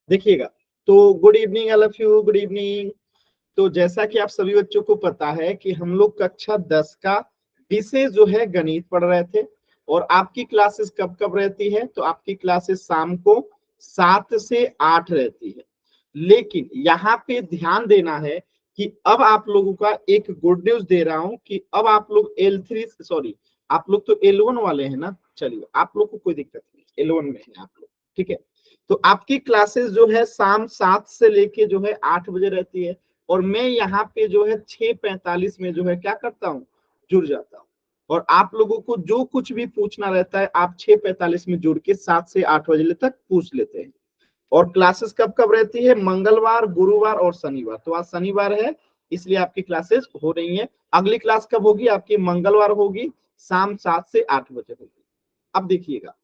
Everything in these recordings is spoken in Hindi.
देखिएगा। तो good evening all of you, good evening. तो जैसा कि आप सभी बच्चों को पता है कि हम लोग कक्षा 10 का विषय जो है गणित पढ़ रहे थे, और आपकी क्लासेस कब कब रहती है, तो आपकी क्लासेस शाम को 7 से 8 रहती है। लेकिन यहाँ पे ध्यान देना है कि अब आप लोगों का एक गुड न्यूज दे रहा हूं कि अब आप लोग L3, सॉरी आप लोग तो L1 वाले हैं ना, चलिए आप लोग को कोई दिक्कत नहीं, L1 में है आप लोग, ठीक है। तो आपकी क्लासेस जो है शाम 7 से लेके जो है 8 बजे रहती है, और मैं यहाँ पे जो है 6:45 में जो है क्या करता हूँ, जुड़ जाता हूँ। और आप लोगों को जो कुछ भी पूछना रहता है आप 6:45 में जुड़ के 7 से 8 बजे तक पूछ लेते हैं। और क्लासेस कब कब रहती है, मंगलवार, गुरुवार और शनिवार। तो आज शनिवार है इसलिए आपकी क्लासेस हो रही हैं। अगली क्लास कब होगी आपकी, मंगलवार होगी, शाम 7 से 8 बजे होगी। अब देखिएगा,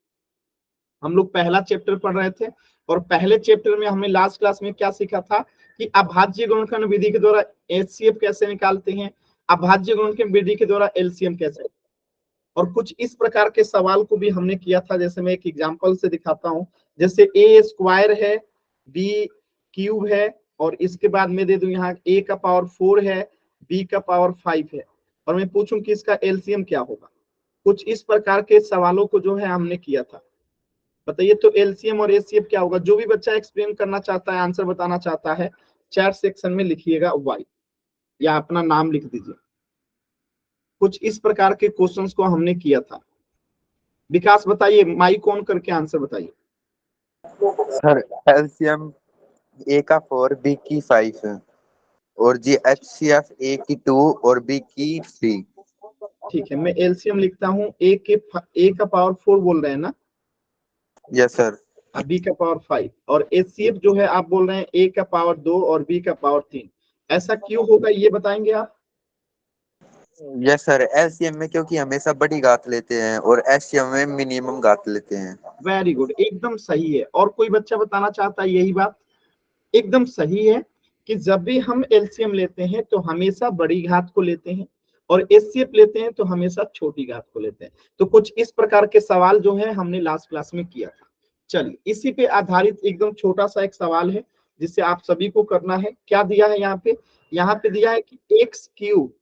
हम लोग पहला चैप्टर पढ़ रहे थे, और पहले चैप्टर में हमने लास्ट क्लास में क्या सीखा था कि अभाज्य गुणनखंड विधि के द्वारा HCF कैसे निकालते हैं, अभाज्य गुणनखंड विधि के द्वारा LCM कैसे, और कुछ इस प्रकार के सवाल को भी हमने किया था। जैसे मैं एक एग्जांपल से दिखाता हूं, जैसे A स्क्वायर है, B क्यूब है, और इसके बाद मैं दे दूं यहाँ A का पावर 4 है, B का पावर 5 है, और मैं पूछूं कि इसका LCM क्या होगा। कुछ इस प्रकार के सवालों को जो है हमने किया था। बताइए तो LCM और HCF क्या होगा। जो भी बच्चा एक्सप्लेन करना चाहता है, आंसर बताना चाहता है, चैट सेक्शन में लिखिएगा Y, या अपना नाम लिख दीजिए। कुछ इस प्रकार के क्वेश्चंस को हमने किया था। विकास बताइए, माइक ऑन करके आंसर बताइए। सर एलसीएम ए का 4 बी की 5 और जी HCF ए की 2 और बी की 3। ठीक है, मैं LCM लिखता हूँ। A का पावर 4 बोल रहे हैं ना, यस सर। B का पावर 5, और HCF जो है आप बोल रहे हैं A का पावर 2 और B का पावर 3। ऐसा क्यों होगा ये बताएंगे आप। यस सर, एलसीएम में क्योंकि हमेशा बड़ी घात लेते हैं और एचसीएफ में मिनिमम घात लेते हैं। वेरी गुड, एकदम सही है। और कोई बच्चा बताना चाहता है यही बात। एकदम सही है कि जब भी हम LCM लेते हैं तो हमेशा बड़ी घात को लेते हैं, और HCF लेते हैं तो हमेशा छोटी घात को लेते हैं। तो कुछ इस प्रकार के सवाल जो है हमने लास्ट क्लास में किया था। चलिए, इसी पे आधारित एकदम छोटा सा एक सवाल है जिसे आप सभी को करना है। क्या दिया है यहाँ पे दिया है कि एक्स क्यूब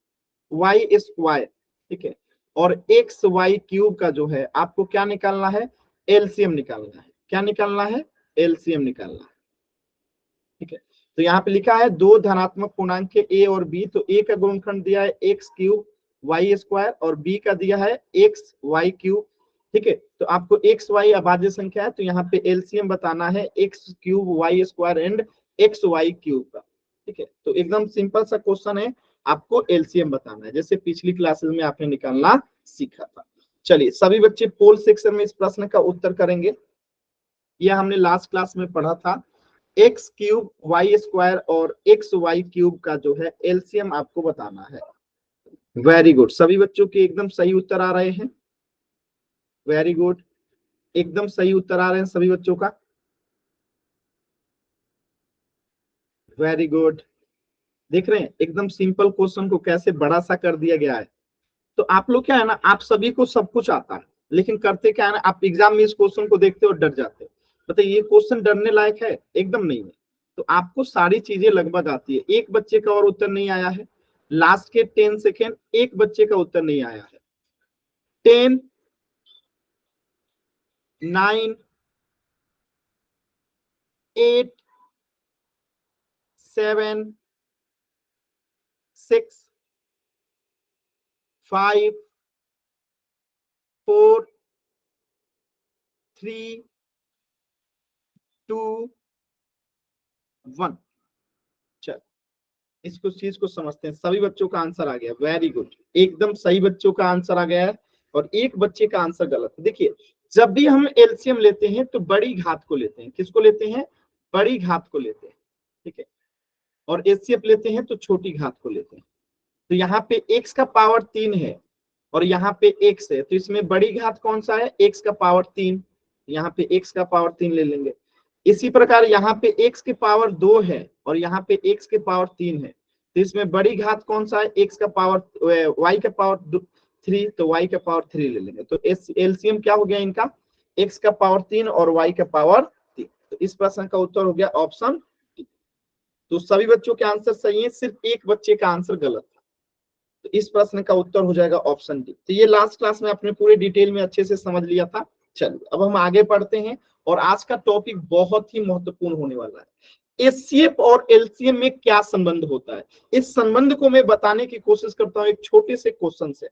वाई स्क्वायर, ठीक है, और एक्स वाई क्यूब का जो है आपको क्या निकालना है, LCM निकालना है। क्या निकालना है, LCM निकालना है, ठीक है। तो यहाँ पे लिखा है दो धनात्मक पूर्णांक के A और B। तो A का गुणनखंड दिया है एक्स क्यूब वाई स्क्वायर, और B का दिया है एक्स वाई क्यूब, ठीक है। तो आपको एक्स वाई अभाज्य संख्या है, तो यहाँ पे LCM बताना है x cube y square and x y cube का, ठीक है। तो एकदम सिंपल सा क्वेश्चन है, आपको LCM बताना है, जैसे पिछली क्लासेस में आपने निकालना सीखा था। चलिए, सभी बच्चे पोल सेक्शन में इस प्रश्न का उत्तर करेंगे। यह हमने लास्ट क्लास में पढ़ा था। एक्स क्यूब वाई स्क्वायर और एक्स वाई क्यूब का जो है LCM आपको बताना है। वेरी गुड, सभी बच्चों के एकदम सही उत्तर आ रहे हैं। वेरी गुड, एकदम सही उत्तर आ रहे हैं सभी बच्चों का। वेरी गुड, देख रहे हैं एकदम सिंपल क्वेश्चन को कैसे बड़ा सा कर दिया गया है। तो आप लोग क्या है ना, आप सभी को सब कुछ आता है, लेकिन करते क्या है ना, आप एग्जाम में इस क्वेश्चन को देखते हो डर जाते हो। बताइए ये क्वेश्चन डरने लायक है, एकदम नहीं है। तो आपको सारी चीजें लगभग आती है। एक बच्चे का और उत्तर नहीं आया है, लास्ट के 10 सेकेंड एक बच्चे का उत्तर नहीं आया है। 10, 9, 8, 7, 6, 5, 4, 3, 2, 1। चल, इसको चीज को समझते हैं। सभी बच्चों का आंसर आ गया, वेरी गुड, एकदम सही बच्चों का आंसर आ गया है, और एक बच्चे का आंसर गलत है। देखिए, जब भी हम LCM लेते हैं तो बड़ी घात को लेते हैं। किसको लेते हैं, बड़ी घात को लेते हैं, ठीक है। और HCF लेते हैं तो छोटी घात को लेते हैं। तो यहाँ पे x का पावर 3 है, और यहाँ पे x है, तो इसमें बड़ी घात कौन सा है, x का पावर 3। यहाँ पे x का पावर 3 ले लेंगे। इसी प्रकार यहाँ पे x के पावर 2 है, और यहाँ पे x के पावर 3 है, तो इसमें बड़ी घात कौन सा है, x का पावर y का पावर 3, तो y का पावर 3 ले लेंगे। तो LCM क्या हो गया इनका, x का पावर 3 और y का पावर 3। तो इस प्रश्न का उत्तर हो गया ऑप्शन डी। तो सभी बच्चों के आंसर सही है, सिर्फ एक बच्चे का आंसर गलत था। तो इस प्रश्न का उत्तर हो जाएगा ऑप्शन डी। तो ये लास्ट क्लास में अपने पूरे डिटेल में अच्छे से समझ लिया था। चलिए अब हम आगे पढ़ते हैं और आज का टॉपिक बहुत ही महत्वपूर्ण होने वाला है। एचसीएफ और एलसीएम में क्या संबंध होता है, इस संबंध को मैं बताने की कोशिश करता हूं एक छोटे से क्वेश्चन से।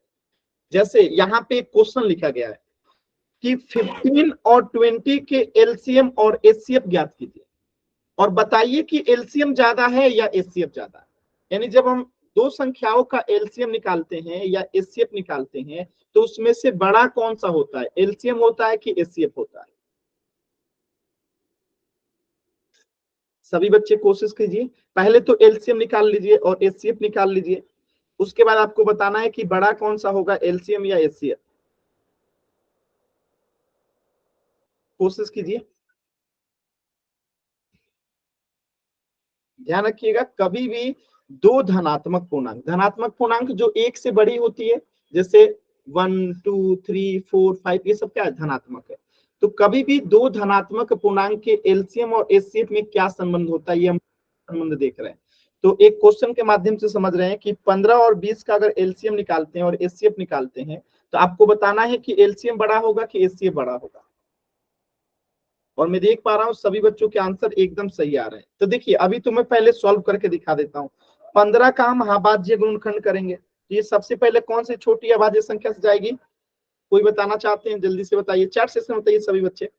जैसे यहाँ पे एक क्वेश्चन लिखा गया है कि 15 और 20 के एलसीएम और एचसीएफ ज्ञात कीजिए और बताइए कि एलसीएम ज्यादा है या एचसीएफ ज्यादा है। यानी जब हम दो संख्याओं का एलसीएम निकालते हैं या एचसीएफ निकालते हैं तो उसमें से बड़ा कौन सा होता है, एलसीएम होता है कि एचसीएफ होता है। सभी बच्चे कोशिश कीजिए, पहले तो एलसीएम निकाल लीजिए और एचसीएफ निकाल लीजिए, उसके बाद आपको बताना है कि बड़ा कौन सा होगा, एलसीएम या एचसीएफ। कोशिश कीजिए, ध्यान रखिएगा कभी भी दो धनात्मक पूर्णांक जो एक से बड़ी होती है, जैसे 1 2 3 4 5 ये सब क्या है, धनात्मक है। तो कभी भी दो धनात्मक पूर्णांक के एलसीएम और एचसीएफ में क्या संबंध होता है, ये हम संबंध देख रहे हैं। तो एक क्वेश्चन के माध्यम से समझ रहे हैं कि 15 और 20 का अगर एलसीएम निकालते हैं और एचसीएफ निकालते हैं तो आपको बताना है कि एलसीएम बड़ा होगा कि एचसीएफ बड़ा होगा। और मैं देख पा रहा हूं सभी बच्चों के आंसर एकदम सही आ रहे हैं। तो देखिए अभी तो मैं पहले सॉल्व करके दिखा देता हूं। 15 का हम अभाज्य गुणनखंड करेंगे, तो ये सबसे पहले कौन सी छोटी अभाज्य संख्या से जाएगी, कोई बताना चाहते हैं जल्दी से बताइए, चैट सेक्शन में बताइए सभी बच्चे।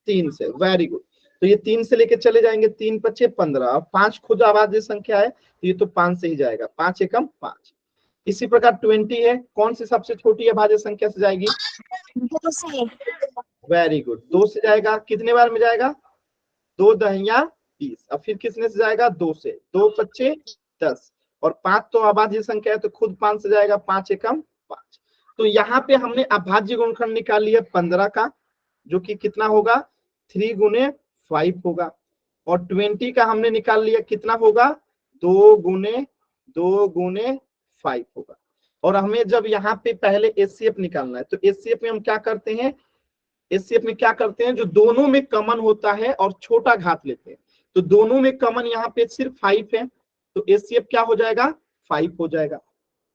3 से, वेरी गुड। तो ये 3 से लेके चले जाएंगे, 3 5 15, 5 खुद अभाज्य संख्या है तो ये तो 5 से ही जाएगा, 5 एकम 5। इसी प्रकार 20 है, कौन सी सबसे छोटी अभाज्य संख्या से जाएगी, 2 से। वेरी गुड, 2 से जाएगा। कितने बार में जाएगा, 2 दहिया 20। अब फिर किसने से जाएगा, 2 से, 2 5 10 और 5 तो अभाज्य संख्या है तो खुद 5 से जाएगा, 5 एकम 5। तो यहाँ पे हमने अभाज्य गुणनखंड निकाल लिया 15 का, जो कि कितना होगा 3 गुने 5 होगा। और 20 का हमने निकाल लिया, कितना होगा 2 गुने 5 होगा। और हमें जब यहाँ पे पहले एचसीएफ निकालना है तो एचसीएफ में हम क्या करते हैं, एचसीएफ में क्या करते हैं, जो दोनों में कॉमन होता है और छोटा घात लेते हैं। तो दोनों में कॉमन यहाँ पे सिर्फ 5 है तो एचसीएफ क्या हो जाएगा, 5 हो जाएगा।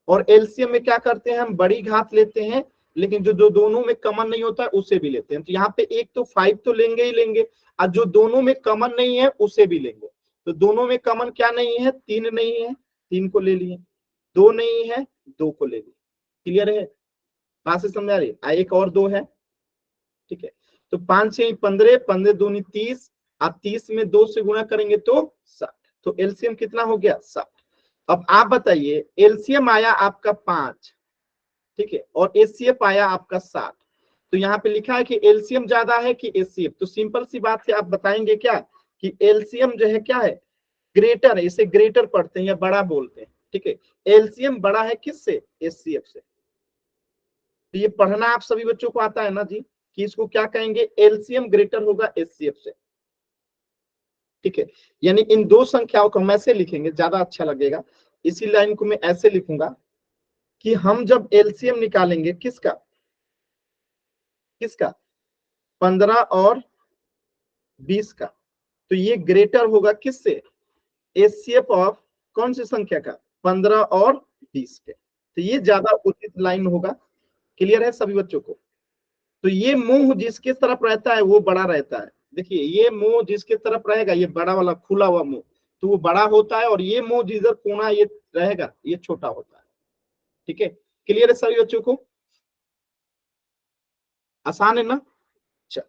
और एलसीएम में क्या करते हैं, हम बड़ी घात लेते हैं लेकिन जो दोनों में कॉमन नहीं होता है उसे भी लेते हैं। तो यहाँ पे एक तो 5 तो लेंगे ही लेंगे और जो दोनों में कॉमन नहीं है उसे भी लेंगे। तो दोनों में कॉमन क्या नहीं है, 3 नहीं है, 3 को ले लिए, 2 नहीं है, 2 को ले लिए। क्लियर है, बात से समझ आ रही है। एक और 2 है, ठीक है। तो 5 से 15, 15 दूनी 30 और 30 में 2 से गुणा करेंगे तो 60। तो एलसीएम कितना हो गया, 60। अब आप बताइए, एलसीएम आया आपका 5, ठीक है, और एचसीएफ आया आपका 60। तो यहाँ पे लिखा है कि एलसीएम ज्यादा है कि एचसीएफ। तो सिंपल सी बात है, आप बताएंगे क्या कि एलसीएम जो है क्या है, ग्रेटर है, इसे ग्रेटर पढ़ते हैं या बड़ा बोलते हैं, ठीक है। एलसीएम बड़ा है किससे, एचसीएफ से। तो ये पढ़ना आप सभी बच्चों को आता है ना जी, कि इसको क्या कहेंगे, एलसीएम ग्रेटर होगा एचसीएफ से, ठीक है। यानी इन दो संख्याओं को हम ऐसे लिखेंगे, ज्यादा अच्छा लगेगा। इसी लाइन को मैं ऐसे लिखूंगा कि हम जब एलसीएम निकालेंगे किसका, 15 और 20 का, तो ये ग्रेटर होगा किससे, एचसीएफ ऑफ कौन सी संख्या का, 15 और 20 के। तो ये ज्यादा उचित लाइन होगा। क्लियर है सभी बच्चों को। तो ये मुंह जिसके तरफ रहता है वो बड़ा रहता है। देखिए ये मुंह जिसके तरफ रहेगा, ये बड़ा वाला खुला हुआ मुंह, तो वो बड़ा होता है, और ये मुंह जिधर कोना ये रहेगा ये छोटा होता है, ठीक है। क्लियर है सभी बच्चों को, आसान है ना। चल,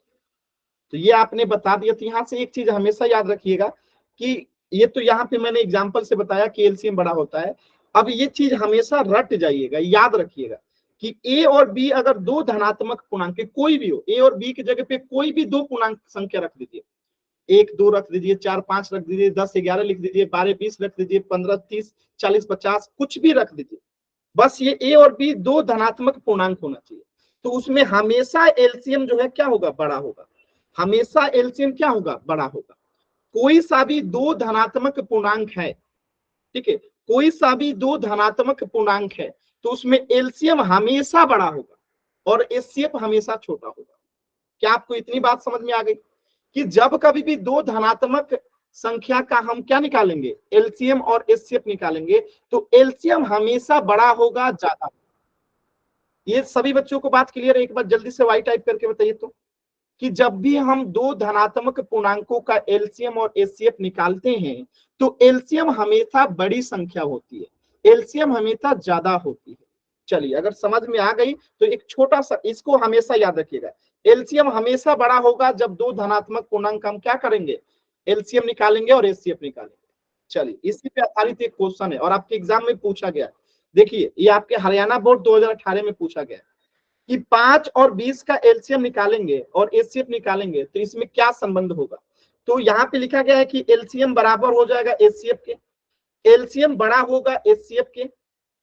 तो ये आपने बता दिया। तो यहाँ से एक चीज हमेशा याद रखिएगा कि ये तो यहाँ पे मैंने एग्जांपल से बताया कि एलसीएम बड़ा होता है। अब ये चीज हमेशा रट जाइएगा, याद रखिएगा कि ए और बी अगर दो धनात्मक पूर्णांक कोई भी हो, ए और बी की जगह पे कोई भी दो पूर्णांक संख्या रख दीजिए, 1 2 रख दीजिए, 4 5 रख दीजिए, 10 11 लिख दीजिए, 12 20 रख दीजिए, 15 30 40 50 कुछ भी रख दीजिए, बस ये ए और बी दो धनात्मक पूर्णांक होना चाहिए। तो उसमें हमेशा एलसीएम जो है क्या होगा, बड़ा होगा। हमेशा एलसीएम क्या होगा, बड़ा होगा। कोई सा भी दो धनात्मक पूर्णांक है, ठीक है, कोई सा भी दो धनात्मक पूर्णांक है तो उसमें एलसीएम हमेशा बड़ा होगा और एचसीएफ हमेशा छोटा होगा। क्या आपको इतनी बात समझ में आ गई कि जब कभी भी दो धनात्मक संख्या का हम क्या निकालेंगे, एलसीएम और एचसीएफ निकालेंगे, तो एलसीएम हमेशा बड़ा होगा ज्यादा। ये सभी बच्चों को बात क्लियर है? एक बार जल्दी से वाई टाइप करके बताइए तो, कि जब भी हम दो धनात्मक पूर्णांकों का एलसीएम और एचसीएफ निकालते हैं तो एलसीएम हमेशा बड़ी संख्या होती है, एलसीएम हमेशा ज्यादा होती है। चलिए, अगर समझ में आ गई तो एक छोटा सा इसको हमेशा याद रखिएगा, एलसीएम हमेशा बड़ा होगा जब दो धनात्मक पूर्णांक हम क्या करेंगे, एलसीएम निकालेंगे और एचसीएफ निकालेंगे। चलिए, इसी पे आधारित एक क्वेश्चन है और आपके एग्जाम में पूछा गया। देखिए, ये आपके हरियाणा बोर्ड 2018 में पूछा गया कि 5 और 20 का एलसीएम निकालेंगे और एचसीएफ निकालेंगे तो इसमें क्या संबंध होगा। तो यहाँ पे लिखा गया है कि एलसीएम बराबर हो जाएगा एचसीएफ के, एलसीएम बड़ा होगा एचसीएफ के,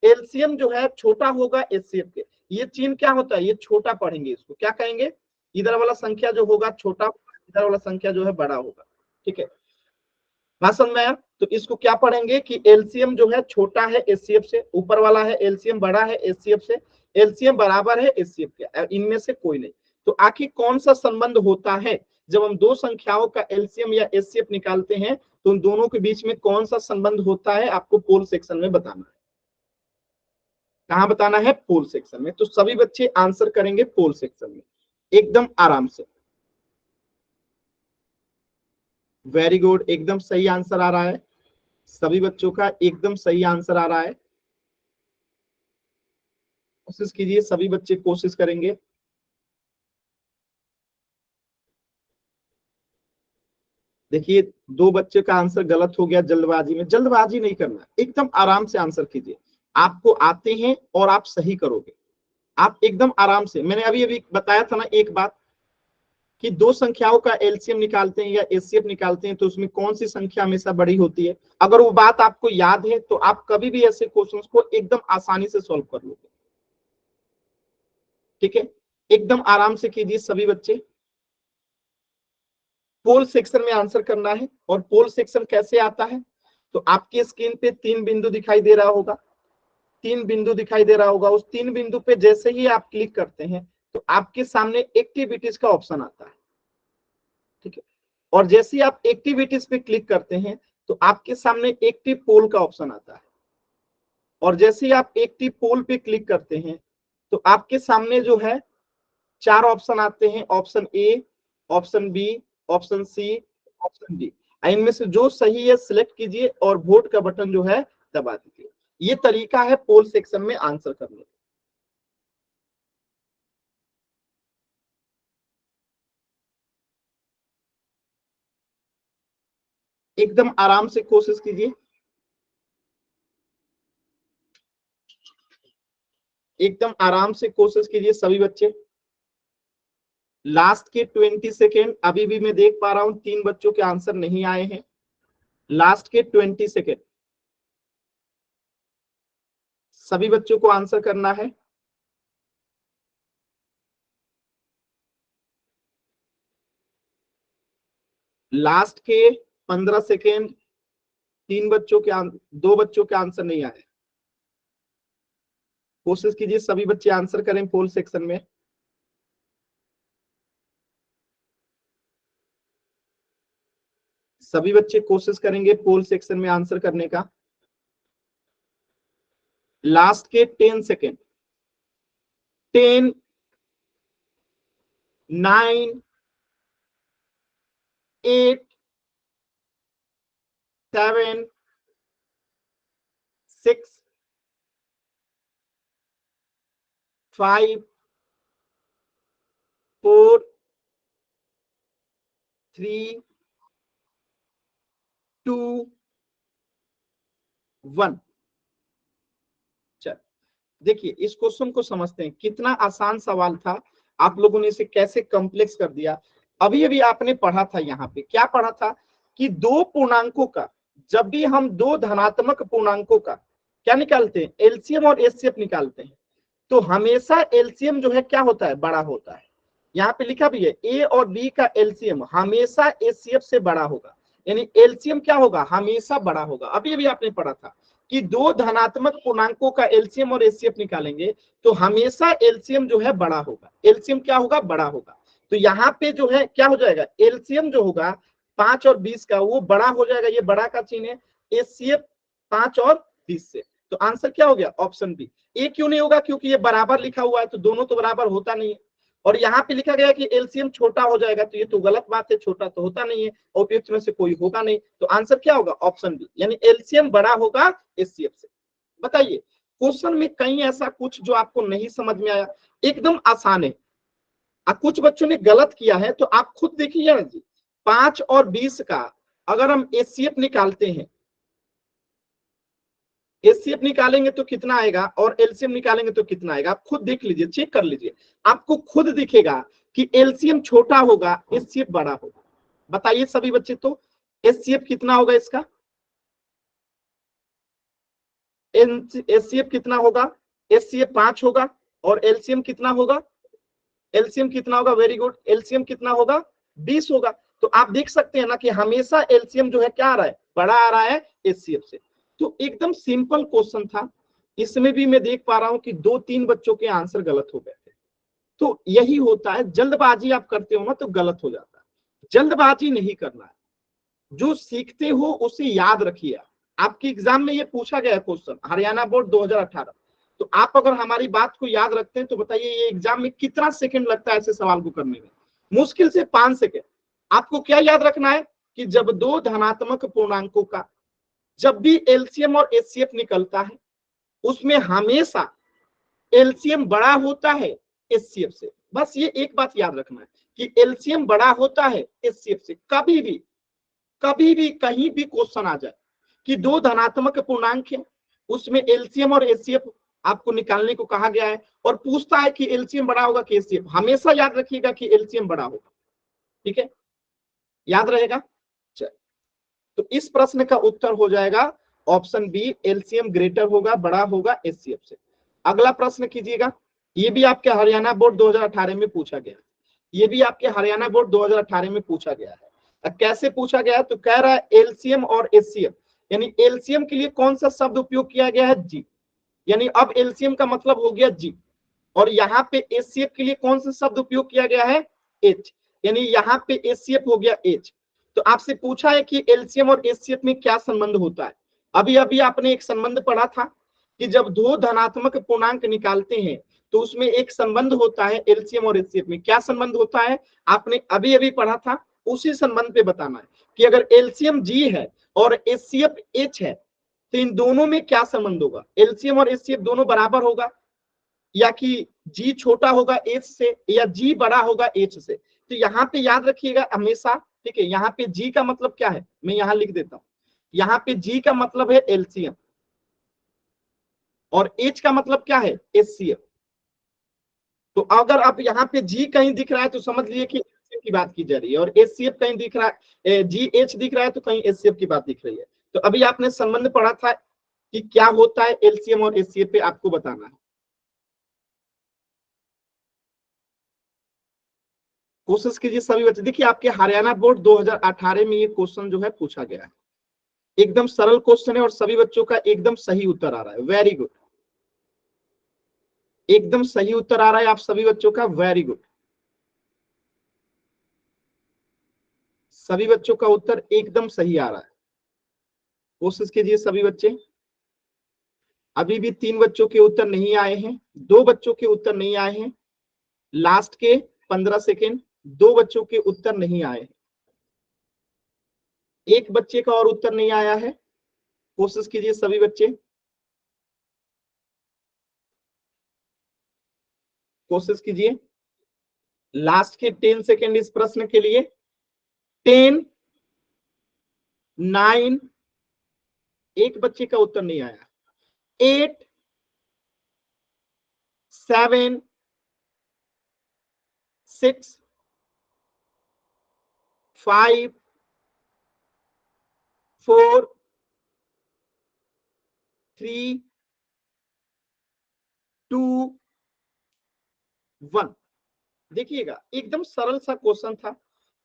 एलसीएम जो है छोटा होगा एचसीएफ के। ये चिन्ह क्या होता है, ये छोटा पढ़ेंगे, इसको क्या कहेंगे, इधर वाला संख्या जो होगा छोटा होगा, इधर वाला संख्या जो है बड़ा होगा। ठीक है, बात समझ में आया? तो इसको क्या पढ़ेंगे कि एलसीएम जो है छोटा है एचसीएफ से, ऊपर वाला है एलसीएम बड़ा है एचसीएफ से, एलसीएम बराबर है एचसीएफ के, इनमें से कोई नहीं। तो आखिर कौन सा संबंध होता है जब हम दो संख्याओं का एलसीएम या एचसीएफ निकालते हैं, तो उन दोनों के बीच में कौन सा संबंध होता है, आपको पोल सेक्शन में बताना है। कहां बताना है, पोल सेक्शन में। तो सभी बच्चे आंसर करेंगे पोल सेक्शन में एकदम आराम से। वेरी गुड, एकदम सही आंसर आ रहा है, सभी बच्चों का एकदम सही आंसर आ रहा है। कोशिश कीजिए, सभी बच्चे कोशिश करेंगे। देखिए, दो बच्चे का आंसर गलत हो गया जल्दबाजी में, जल्दबाजी नहीं करना, एकदम आराम से आंसर कीजिए। आपको आते हैं और आप सही करोगे, आप एकदम आराम से। मैंने अभी अभी बताया था ना एक बात कि दो संख्याओं का एलसीएम निकालते हैं या एचसीएफ निकालते हैं तो उसमें कौन सी संख्या हमेशा बड़ी होती है। अगर वो बात आपको याद है तो आप कभी भी ऐसे क्वेश्चंस को एकदम आसानी से सॉल्व कर लोगे। ठीक है, एकदम आराम से कीजिए सभी बच्चे। पोल सेक्शन में आंसर करना है। और पोल सेक्शन कैसे आता है, तो आपकी स्क्रीन पे तीन बिंदु दिखाई दे रहा होगा, तीन बिंदु दिखाई दे रहा होगा। उस तीन बिंदु पे जैसे ही आप क्लिक करते हैं तो आपके सामने एक्टिविटीज का ऑप्शन आता है। ठीक है, और जैसे ही आप एक्टिविटीज पे क्लिक करते हैं तो आपके सामने एक्टिव पोल का ऑप्शन आता है। और जैसे ही आप एक्टिव पोल पे क्लिक करते हैं तो आपके सामने जो है चार ऑप्शन आते हैं, option A, option B, option C, option D. इनमें से जो सही है सिलेक्ट कीजिए और वोट का बटन जो है दबा दीजिए। ये तरीका है पोल सेक्शन में आंसर करने का। एकदम आराम से कोशिश कीजिए, एकदम आराम से कोशिश कीजिए सभी बच्चे। लास्ट के 20 सेकेंड, अभी भी मैं देख पा रहा हूं 3 बच्चों के आंसर नहीं आए हैं। लास्ट के 20 सेकेंड, सभी बच्चों को आंसर करना है। लास्ट के 15 सेकेंड, 3 बच्चों के 2 बच्चों के आंसर नहीं आए। कोशिश कीजिए सभी बच्चे आंसर करें पोल सेक्शन में। सभी बच्चे कोशिश करेंगे पोल सेक्शन में आंसर करने का। लास्ट के 10 सेकेंड, 10, 9, 8, 7, 6, 5, 4, 3, 2, 1। चल, देखिए इस क्वेश्चन को समझते हैं, कितना आसान सवाल था, आप लोगों ने इसे कैसे कॉम्प्लेक्स कर दिया। अभी अभी आपने पढ़ा था, यहाँ पे क्या पढ़ा था कि दो पूर्णांकों का, जब भी हम दो धनात्मक पूर्णांकों का क्या निकालते हैं, एलसीएम और एचसीएफ निकालते हैं, तो हमेशा एलसीएम जो है क्या होता है, बड़ा होता है। यहाँ पे लिखा भी है ए और बी का एलसीएम हमेशा एचसीएफ से बड़ा होगा, यानी एलसीएम क्या होगा, हमेशा बड़ा होगा। अभी अभी आपने पढ़ा था कि दो धनात्मक पूर्णांकों का एलसीएम और एचसीएफ निकालेंगे तो हमेशा एलसीएम जो है बड़ा होगा, एलसीएम क्या होगा, बड़ा होगा। तो यहाँ पे जो है क्या हो जाएगा, एलसीएम जो होगा 5 और 20 का वो बड़ा हो जाएगा, ये बड़ा का चिन्ह है, एचसीएफ 5 और 20 से। तो आंसर क्या हो गया, ऑप्शन बी। ए क्यों नहीं होगा, क्योंकि ये बराबर लिखा हुआ है, तो दोनों तो बराबर होता नहीं है। और यहाँ पे लिखा गया कि एलसीएम छोटा हो जाएगा, तो ये तो गलत बात है, छोटा तो होता नहीं है, उपयुक्त में से कोई होगा नहीं। तो आंसर क्या होगा, ऑप्शन बी, यानी एलसीएम बड़ा होगा एचसीएफ से। बताइए क्वेश्चन में कहीं ऐसा कुछ जो आपको नहीं समझ में आया, एकदम आसान है। कुछ बच्चों ने गलत किया है, तो आप खुद देखिए ना जी, 5 और 20 का अगर हम एचसीएफ निकालते हैं, एचसीएफ निकालेंगे तो कितना आएगा और एलसीएम निकालेंगे तो कितना आएगा, आप खुद देख लीजिए, चेक कर लीजिए, आपको खुद दिखेगा कि एलसीएम छोटा होगा, एचसीएफ बड़ा होगा। बताइए सभी बच्चे, तो एचसीएफ कितना होगा इसका, एचसीएफ कितना होगा, एचसीएफ 5 होगा, और एलसीएम कितना होगा, एलसीएम कितना होगा, वेरी गुड, एलसीएम कितना होगा, 20 होगा। तो आप देख सकते हैं ना कि हमेशा एलसीएम जो है क्या आ रहा है, बड़ा आ रहा है एचसीएफ से। तो एकदम सिंपल क्वेश्चन था, इसमें भी मैं देख पा रहा हूं कि 2-3 बच्चों के आंसर गलत हो गए थे। तो यही होता है, जल्दबाजी आप करते हो ना तो गलत हो जाता है, जल्दबाजी नहीं करना है, जो सीखते हो उसे याद रखिए। आपके एग्जाम में ये पूछा गया क्वेश्चन, हरियाणा बोर्ड 2018, तो आप अगर हमारी बात को याद रखते हैं तो बताइए ये एग्जाम में कितना सेकंड लगता है ऐसे सवाल को करने में, मुश्किल से 5 सेकंड। आपको क्या याद रखना है कि जब दो धनात्मक पूर्णांकों का जब भी एलसीएम और एचसीएफ निकलता है, उसमें हमेशा एलसीएम बड़ा होता है एचसीएफ से। बस ये एक बात याद रखना है कि एलसीएम बड़ा होता है एचसीएफ से। कभी भी कहीं भी क्वेश्चन आ जाए कि दो धनात्मक पूर्णांक है, उसमें एलसीएम और एचसीएफ आपको निकालने को कहा गया है, और पूछता है कि एलसीएम बड़ा होगा कि एचसीएफ, हमेशा याद रखिएगा कि एलसीएम बड़ा होगा। ठीक है, याद रहेगा। चल, तो इस प्रश्न का उत्तर हो जाएगा ऑप्शन बी, एलसीएम ग्रेटर होगा, बड़ा होगा एचसीएफ से। अगला प्रश्न कीजिएगा, ये भी आपके हरियाणा बोर्ड 2018 में पूछा गया, ये भी आपके हरियाणा बोर्ड 2018 में पूछा गया है। कैसे पूछा गया, तो कह रहा है एलसीएम और एचसीएफ, यानी एलसीएम के लिए कौन सा शब्द उपयोग किया गया है, जी, यानी अब एलसीएम का मतलब हो गया जी, और यहाँ पे एचसीएफ के लिए कौन सा शब्द उपयोग किया गया है, एच, यानी यहाँ पे एचसीएफ हो गया एच। तो आपसे पूछा है कि एलसीएम और एचसीएफ में क्या संबंध होता है। अभी अभी आपने एक संबंध पढ़ा था कि जब दो धनात्मक पूर्णांक निकालते हैं तो उसमें एक संबंध होता है एलसीएम और एचसीएफ में। क्या संबंध होता है, आपने अभी अभी पढ़ा था, उसी संबंध पे बताना है कि अगर एलसीएम जी है और एचसीएफ एच है तो इन दोनों में क्या संबंध होगा, एलसीएम और एचसीएफ दोनों बराबर होगा, या कि जी छोटा होगा एच से, या जी बड़ा होगा एच से। तो यहाँ पे याद रखिएगा हमेशा, ठीक है, यहाँ पे जी का मतलब क्या है, मैं यहाँ लिख देता हूँ, यहाँ पे जी का मतलब है एलसीएम और एच का मतलब क्या है, एचसीएफ। तो अगर आप यहाँ पे जी कहीं दिख रहा है तो समझ लीजिए कि एचसीएफ की बात की जा रही है, और एचसीएफ कहीं दिख रहा है, जी एच दिख रहा है तो कहीं एचसीएफ की बात दिख रही है। तो अभी आपने संबंध पढ़ा था कि क्या होता है एलसीएम और एचसीएफ पे आपको बताना है। कोशिश कीजिए सभी बच्चे, देखिए आपके हरियाणा बोर्ड 2018 में ये क्वेश्चन जो है पूछा गया है, एकदम सरल क्वेश्चन है और सभी बच्चों का एकदम सही उत्तर आ रहा है, वेरी गुड, एकदम सही उत्तर आ रहा है आप सभी बच्चों का, वेरी गुड, सभी बच्चों का उत्तर एकदम सही आ रहा है। कोशिश कीजिए सभी बच्चे। अभी भी 3 बच्चों के उत्तर नहीं आए हैं, 2 बच्चों के उत्तर नहीं आए हैं, लास्ट के 15 सेकेंड, 2 बच्चों के उत्तर नहीं आए हैं, एक बच्चे का और उत्तर नहीं आया है। कोशिश कीजिए सभी बच्चे, कोशिश कीजिए, लास्ट के 10 सेकेंड इस प्रश्न के लिए। 10, 9, एक बच्चे का उत्तर नहीं आया, 8, 7, 6, 5, 4, 3, 2, 1। देखिएगा एकदम सरल सा क्वेश्चन था,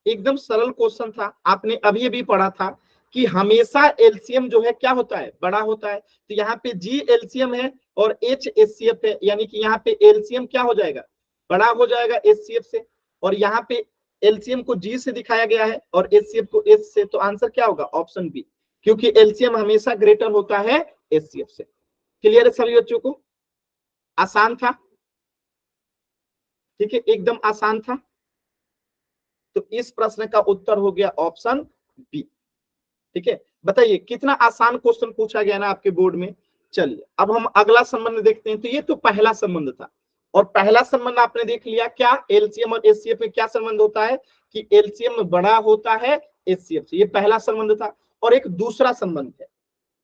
एकदम सरल क्वेश्चन था, आपने अभी अभी पढ़ा था कि हमेशा एलसीएम जो है क्या होता है, बड़ा होता है। तो यहाँ पे जी एलसीएम है और एच एचसीएफ है, यानी कि यहाँ पे एलसीएम क्या हो जाएगा, बड़ा हो जाएगा एचसीएफ से, और यहाँ पे एलसीएम को जी से दिखाया गया है और एचसीएफ को एच से, तो आंसर क्या होगा? ऑप्शन बी, क्योंकि एलसीएम हमेशा ग्रेटर होता है एचसीएफ से। क्लियर है सभी बच्चों को? आसान था, ठीक है, एकदम आसान था। तो इस प्रश्न का उत्तर हो गया ऑप्शन बी। ठीक है, बताइए कितना आसान क्वेश्चन पूछा गया ना आपके बोर्ड में। चलिए अब हम अगला संबंध देखते हैं। तो ये तो पहला संबंध था, और पहला संबंध आपने देख लिया, क्या एलसीएम और एचसीएफ में क्या संबंध होता है कि एलसीएम बड़ा होता है एचसीएफ से। ये पहला संबंध था। और एक दूसरा संबंध है,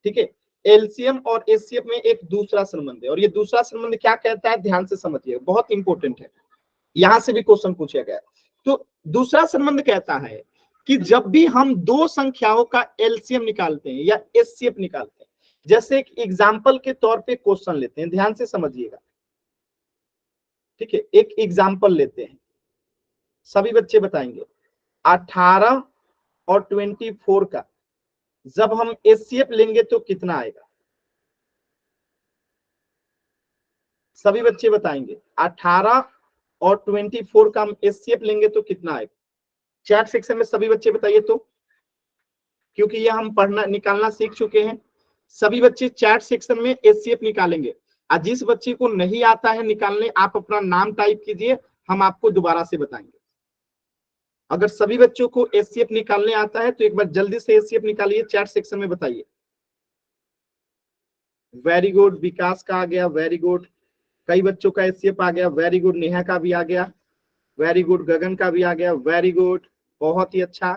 ठीक है, एलसीएम और एचसीएफ में एक दूसरा संबंध है, और ये दूसरा संबंध क्या कहता है, ध्यान से समझिए, बहुत इंपॉर्टेंट है, यहां से भी क्वेश्चन पूछा गया। तो दूसरा संबंध कहता है कि जब भी हम दो संख्याओं का एलसीएम निकालते हैं या एचसीएफ निकालते हैं, जैसे एक एग्जाम्पल के तौर पे क्वेश्चन लेते हैं, ध्यान से समझिएगा, ठीक है, एक एग्जाम्पल लेते हैं, सभी बच्चे बताएंगे 18 और 24 का जब हम एचसीएफ लेंगे तो कितना आएगा? सभी बच्चे बताएंगे 18 और 24 का हम एचसीएफ लेंगे तो कितना आएगा? चैट सेक्शन में सभी बच्चे बताइए तो, क्योंकि ये हम पढ़ना निकालना सीख चुके हैं। सभी बच्चे चैट सेक्शन में एचसीएफ निकालेंगे, और जिस बच्चे को नहीं आता है निकालने, आप अपना नाम टाइप कीजिए, हम आपको दोबारा से बताएंगे। अगर सभी बच्चों को एचसीएफ निकालने आता है तो एक बार जल्दी से एचसीएफ निकालिए, चैट सेक्शन में बताइए। वेरी गुड, विकास का आ गया, वेरी गुड, कई बच्चों का एचसीएफ आ गया, वेरी गुड, नेहा का भी आ गया, वेरी गुड, गगन का भी आ गया, वेरी गुड, बहुत ही अच्छा।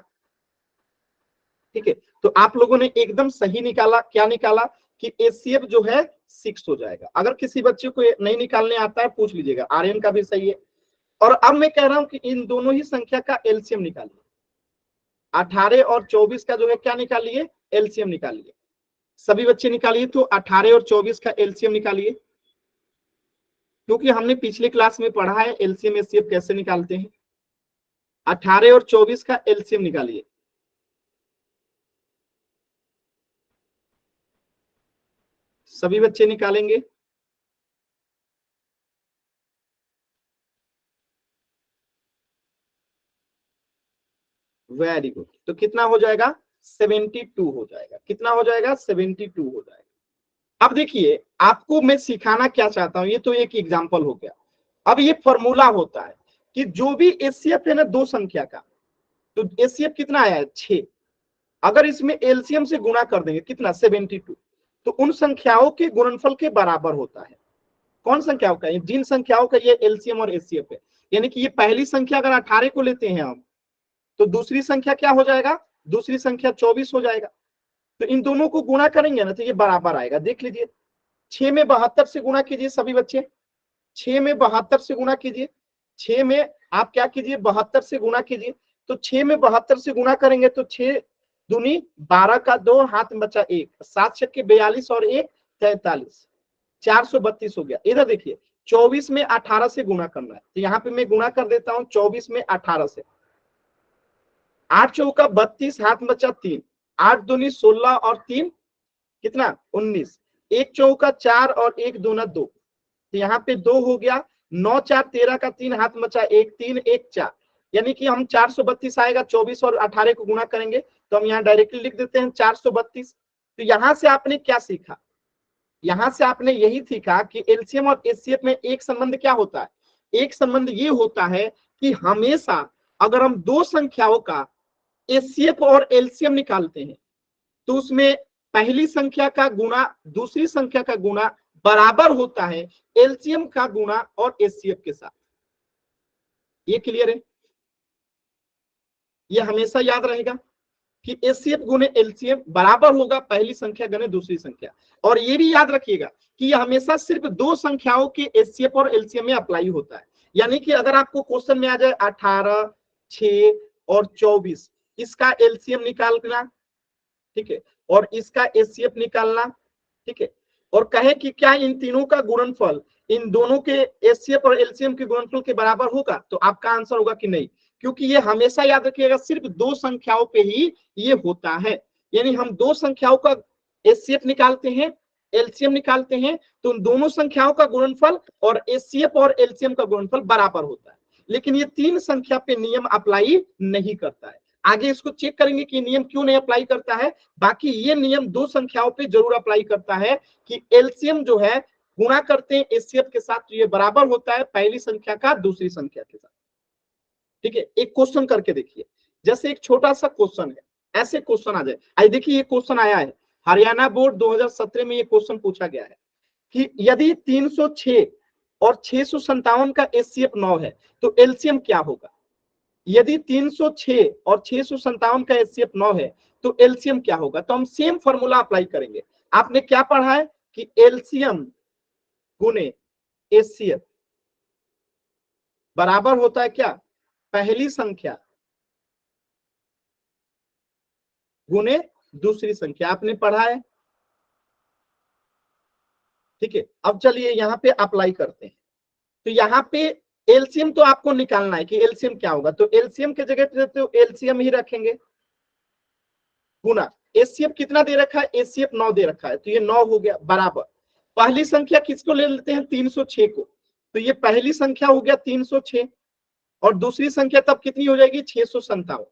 ठीक है, तो आप लोगों ने एकदम सही निकाला। क्या निकाला कि एचसीएफ जो है 6 हो जाएगा। अगर किसी बच्चे को नहीं निकालने आता है पूछ लीजिएगा, आर्यन का भी सही है। और अब मैं कह रहा हूं कि इन दोनों ही संख्या का एलसीएम निकालिए, 18 और 24 का जो है क्या निकालिए, एलसीएम निकालिए। सभी बच्चे निकालिए तो 18 और 24 का एलसीएम निकालिए, क्योंकि हमने पिछले क्लास में पढ़ा है एलसीएम एचसीएफ कैसे निकालते हैं। 18 और 24 का एलसीएम निकालिए। सभी बच्चे निकालेंगे। वेरी गुड, तो कितना हो जाएगा, 72 हो जाएगा। कितना हो जाएगा, 72 हो जाएगा। अब देखिए आपको मैं सिखाना क्या चाहता हूं, ये तो एक एग्जांपल हो गया। अब ये फॉर्मूला होता है कि जो भी एचसीएफ है ना दो संख्या का, तो एचसीएफ कितना आया है, 6। अगर इसमें एलसीएम से गुणा कर देंगे कितना, 72, तो उन संख्याओं के गुणनफल के बराबर होता है। कौन संख्याओं का, जिन संख्याओं का ये एलसीएम और एचसीएफ है। यानी कि ये पहली संख्या अगर 18 को लेते हैं हम, तो दूसरी संख्या क्या हो जाएगा, दूसरी संख्या 24 हो जाएगा। तो इन दोनों को गुणा करेंगे ना तो ये बराबर आएगा। देख लीजिए, 6 में 72 से गुणा कीजिए सभी बच्चे, 6 में 72 से गुणा कीजिए, 6 में आप क्या कीजिए, 72 से गुणा कीजिए। तो 6 में 72 से गुणा करेंगे तो 6 दूनी 12 का 2, हाथ में बचा 1, 7 छक्के 42 और 1 43, 432 हो गया। इधर देखिए 24 में 18 से गुणा करना है, तो यहाँ पे मैं गुणा कर देता हूं 24 में 18 से। 8 चौका 32, हाथ में बचा 3, 8 दूनी 16 और 3 कितना, 19, 1 चौका 4 और 1 दूना 2, तो यहाँ पे 2 हो गया। 9 4 13 का 3, हाथ में बचा 1, 3 1 4, यानी कि हम 432 आएगा। 24 और 18 को गुणा करेंगे तो हम यहाँ डायरेक्टली लिख देते हैं 432। तो यहां से आपने क्या सीखा, यहां से आपने यही सीखा कि एलसीएम और एचसीएफ में एक संबंध क्या होता है, एक संबंध ये होता है कि हमेशा अगर हम दो संख्याओं का एचसीएफ और एलसीएम निकालते हैं तो उसमें पहली संख्या का गुणा दूसरी संख्या का गुणा बराबर होता है एलसीएम का गुणा और एचसीएफ के साथ। ये क्लियर है, ये हमेशा याद रहेगा कि एचसीएफ गुणे एलसीएम बराबर होगा पहली संख्या गुणे दूसरी संख्या। और ये भी याद रखिएगा कि ये हमेशा सिर्फ दो संख्याओं के एचसीएफ और एलसीएम में अप्लाई होता है। यानी कि अगर आपको क्वेश्चन में आ जाए 18, 6 और 24, इसका एलसीएम निकालना, ठीक है, और इसका एचसीएफ निकालना, ठीक है, और कहे कि क्या इन तीनों का गुणनफल इन दोनों के एचसीएफ और एलसीएम के गुणनफल के बराबर होगा, तो आपका आंसर होगा कि नहीं, क्योंकि ये हमेशा याद रखिएगा सिर्फ दो संख्याओं पे ही ये होता है। यानी हम दो संख्याओं का एचसीएफ निकालते हैं, एलसीएम निकालते हैं, तो उन दोनों संख्याओं का गुणनफल और एचसीएफ और एलसीएम का गुणनफल बराबर होता है। लेकिन ये 3 संख्या पे नियम अप्लाई नहीं करता है। आगे इसको चेक करेंगे कि नियम क्यों नहीं अप्लाई करता है। बाकी ये नियम 2 संख्याओं पे जरूर अप्लाई करता है कि एलसीएम जो है गुणा करते हैं एचसीएफ के साथ तो ये बराबर होता है पहली संख्या का दूसरी संख्या के साथ। ठीक है, एक क्वेश्चन करके देखिए, जैसे एक छोटा सा क्वेश्चन है, ऐसे क्वेश्चन आ जाए। आइए देखिए, ये क्वेश्चन आया है हरियाणा बोर्ड 2017 में, ये क्वेश्चन पूछा गया है कि यदि 306 और 657 का एचसीएफ 9 है तो एलसीएम क्या होगा। यदि 306 और 657 का एचसीएफ 9 है तो एलसीएम क्या होगा। तो हम सेम फॉर्मूला अप्लाई करेंगे। आपने क्या पढ़ा है कि एलसीएम गुने एचसीएफ बराबर होता है क्या, पहली संख्या गुने दूसरी संख्या, आपने पढ़ा है। ठीक है, अब चलिए यहां पे अप्लाई करते हैं। तो यहाँ पे एलसीएम तो आपको निकालना है कि एलसीएम क्या होगा, तो एलसीएम के जगह पे तो एलसीएम ही रखेंगे गुना एचसीएफ कितना दे रखा है, एचसीएफ 9 दे रखा है तो ये 9 हो गया बराबर। पहली संख्या किसको ले लेते हैं, 306 को, तो ये पहली संख्या हो गया 306 और दूसरी संख्या तब कितनी हो जाएगी 657।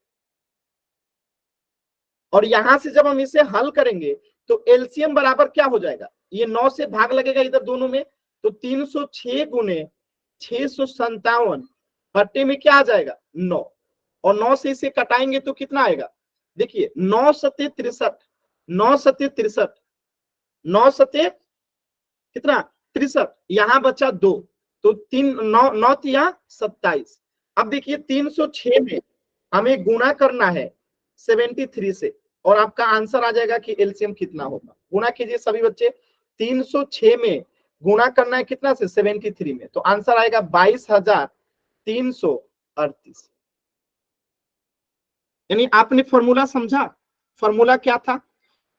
और यहां से जब हम इसे हल करेंगे तो एलसीएम बराबर क्या हो जाएगा, ये 9 से भाग लगेगा इधर दोनों में, तो 306 गुने 657 बट्टे में क्या आ जाएगा 9, और 9 से इसे कटाएंगे तो कितना आएगा, देखिए 9 सत्ते 63, 9 सत्ते 63, 9 सत्ते कितना 63, यहां बचा 2, तो 9 तिया 27। अब देखिए 306 में हमें गुणा करना है 73 से और आपका आंसर आ जाएगा कि एलसीएम कितना होगा। गुणा कीजिए सभी बच्चे, 306 में गुणा करना है कितना से 73 में, तो आंसर आएगा 22,338। यानी आपने फॉर्मूला समझा, फॉर्मूला क्या था,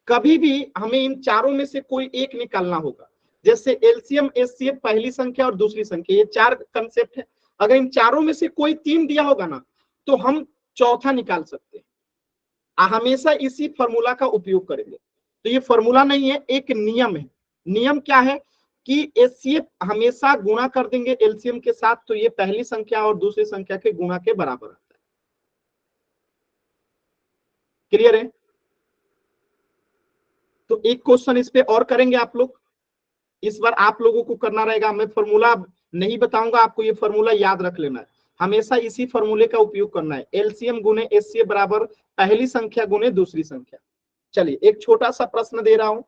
कभी भी हमें इन चारों में से कोई एक निकालना होगा। जैसे एलसीएम एचसीएफ पहली संख्या और दूसरी संख्या, ये 4 कंसेप्ट है। अगर इन चारों में से कोई 3 दिया होगा ना तो हम चौथा निकाल सकते हैं। हमेशा इसी फॉर्मूला का उपयोग करेंगे। तो ये फॉर्मूला नहीं है, एक नियम है। नियम क्या है कि एचसीएफ हमेशा गुणा कर देंगे एलसीएम के साथ, तो ये पहली संख्या और दूसरी संख्या के गुणा के बराबर आता है। क्लियर है। तो एक क्वेश्चन इस पे और करेंगे आप लोग, इस बार आप लोगों को करना रहेगा। मैं फॉर्मूला नहीं बताऊंगा, आपको ये फॉर्मूला याद रख लेना है, हमेशा इसी फॉर्मूले का उपयोग करना है। एलसीएम गुने एचसीएफ बराबर पहली संख्या गुने दूसरी संख्या। चलिए एक छोटा सा प्रश्न दे रहा हूं,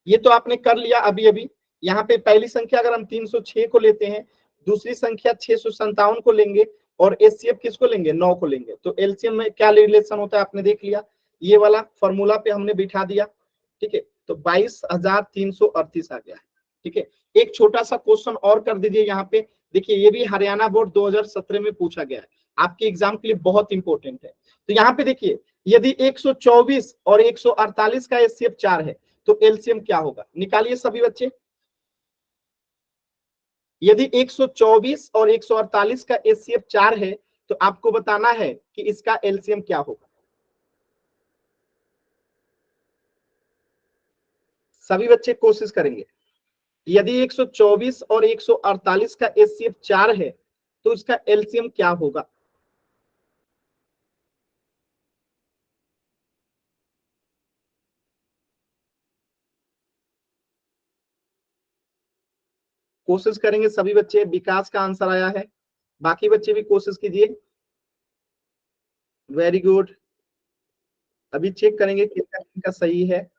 ये तो आपने कर लिया अभी अभी। यहाँ पे पहली संख्या अगर हम 306 को लेते हैं, दूसरी संख्या 657 को लेंगे और एचसीएफ किसको लेंगे 9 को लेंगे, तो एलसीएम में क्या रिलेशन होता है आपने देख लिया, ये वाला फॉर्मूला पे हमने बिठा दिया। ठीक है, तो 22,338 आ गया है। ठीक है, एक छोटा सा क्वेश्चन और कर दीजिए यहाँ पे। देखिए ये भी हरियाणा बोर्ड 2017 में पूछा गया है, आपके एग्जाम के लिए बहुत इंपॉर्टेंट है। तो यहाँ पे देखिए, यदि 124 और 148 का एचसीएफ 4 है तो एलसीएम क्या होगा, निकालिए सभी बच्चे। यदि 124 और 148 का एचसीएफ 4 है तो आपको बताना है कि इसका एलसीएम क्या होगा। सभी बच्चे कोशिश करेंगे। यदि 124 और 148 का एचसीएफ 4 है तो इसका एलसीएम क्या होगा। कोशिश करेंगे सभी बच्चे। विकास का आंसर आया है, बाकी बच्चे भी कोशिश कीजिए। Very good. अभी चेक करेंगे किसका सही है।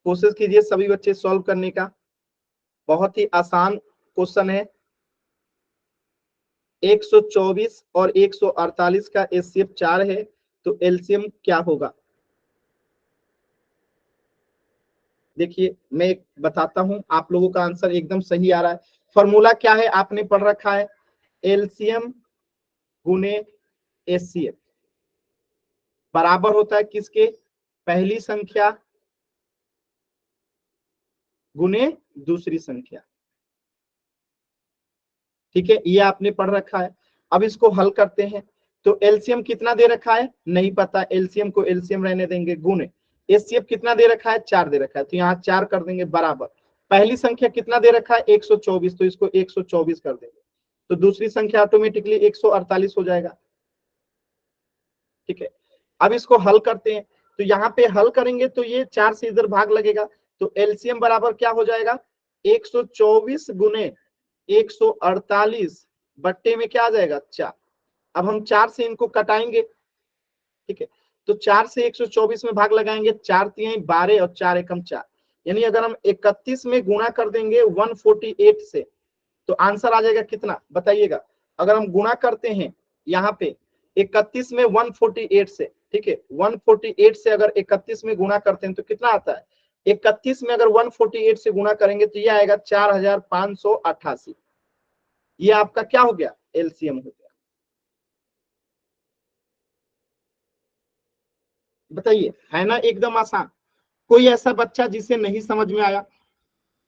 कोशिश कीजिए सभी बच्चे सॉल्व करने का, बहुत ही आसान क्वेश्चन है। 124 और 148 का एचसीएफ 4 है तो एलसीएम क्या होगा। देखिए मैं एक बताता हूं, आप लोगों का आंसर एकदम सही आ रहा है। फॉर्मूला क्या है आपने पढ़ रखा है, एलसीएम गुने एचसीएफ बराबर होता है किसके, पहली संख्या गुने दूसरी संख्या। ठीक है, ये आपने पढ़ रखा है। अब इसको हल करते हैं, तो एलसीएम कितना दे रखा है नहीं पता, एलसीएम को एलसीएम रहने देंगे, गुने एचसीएफ कितना दे रखा है 4 दे रखा है, तो यहाँ 4 कर देंगे बराबर। पहली संख्या कितना दे रखा है 124, तो इसको 124 कर देंगे, तो दूसरी संख्या ऑटोमेटिकली 148 हो जाएगा। ठीक है, अब इसको हल करते हैं, तो यहाँ पे हल करेंगे तो ये 4 से इधर भाग लगेगा, तो एलसीएम बराबर क्या हो जाएगा 124 गुने 148 बट्टे में क्या आ जाएगा 4। अब हम 4 से इनको कटाएंगे, ठीक है, तो 4 से 124 में भाग लगाएंगे, 4 3 12 और 4 एकम 4, यानी अगर हम 31 में गुणा कर देंगे 148 से तो आंसर आ जाएगा कितना बताइएगा। अगर हम गुणा करते हैं यहाँ पे 31 में 148 से, ठीक है, 148 से अगर 31 में गुणा करते हैं तो कितना आता है, 31 में अगर 148 से गुणा करेंगे तो ये आएगा 4588। ये आपका क्या हो गया एलसीएम हो गया। बताइए, है ना एकदम आसान। कोई ऐसा बच्चा जिसे नहीं समझ में आया,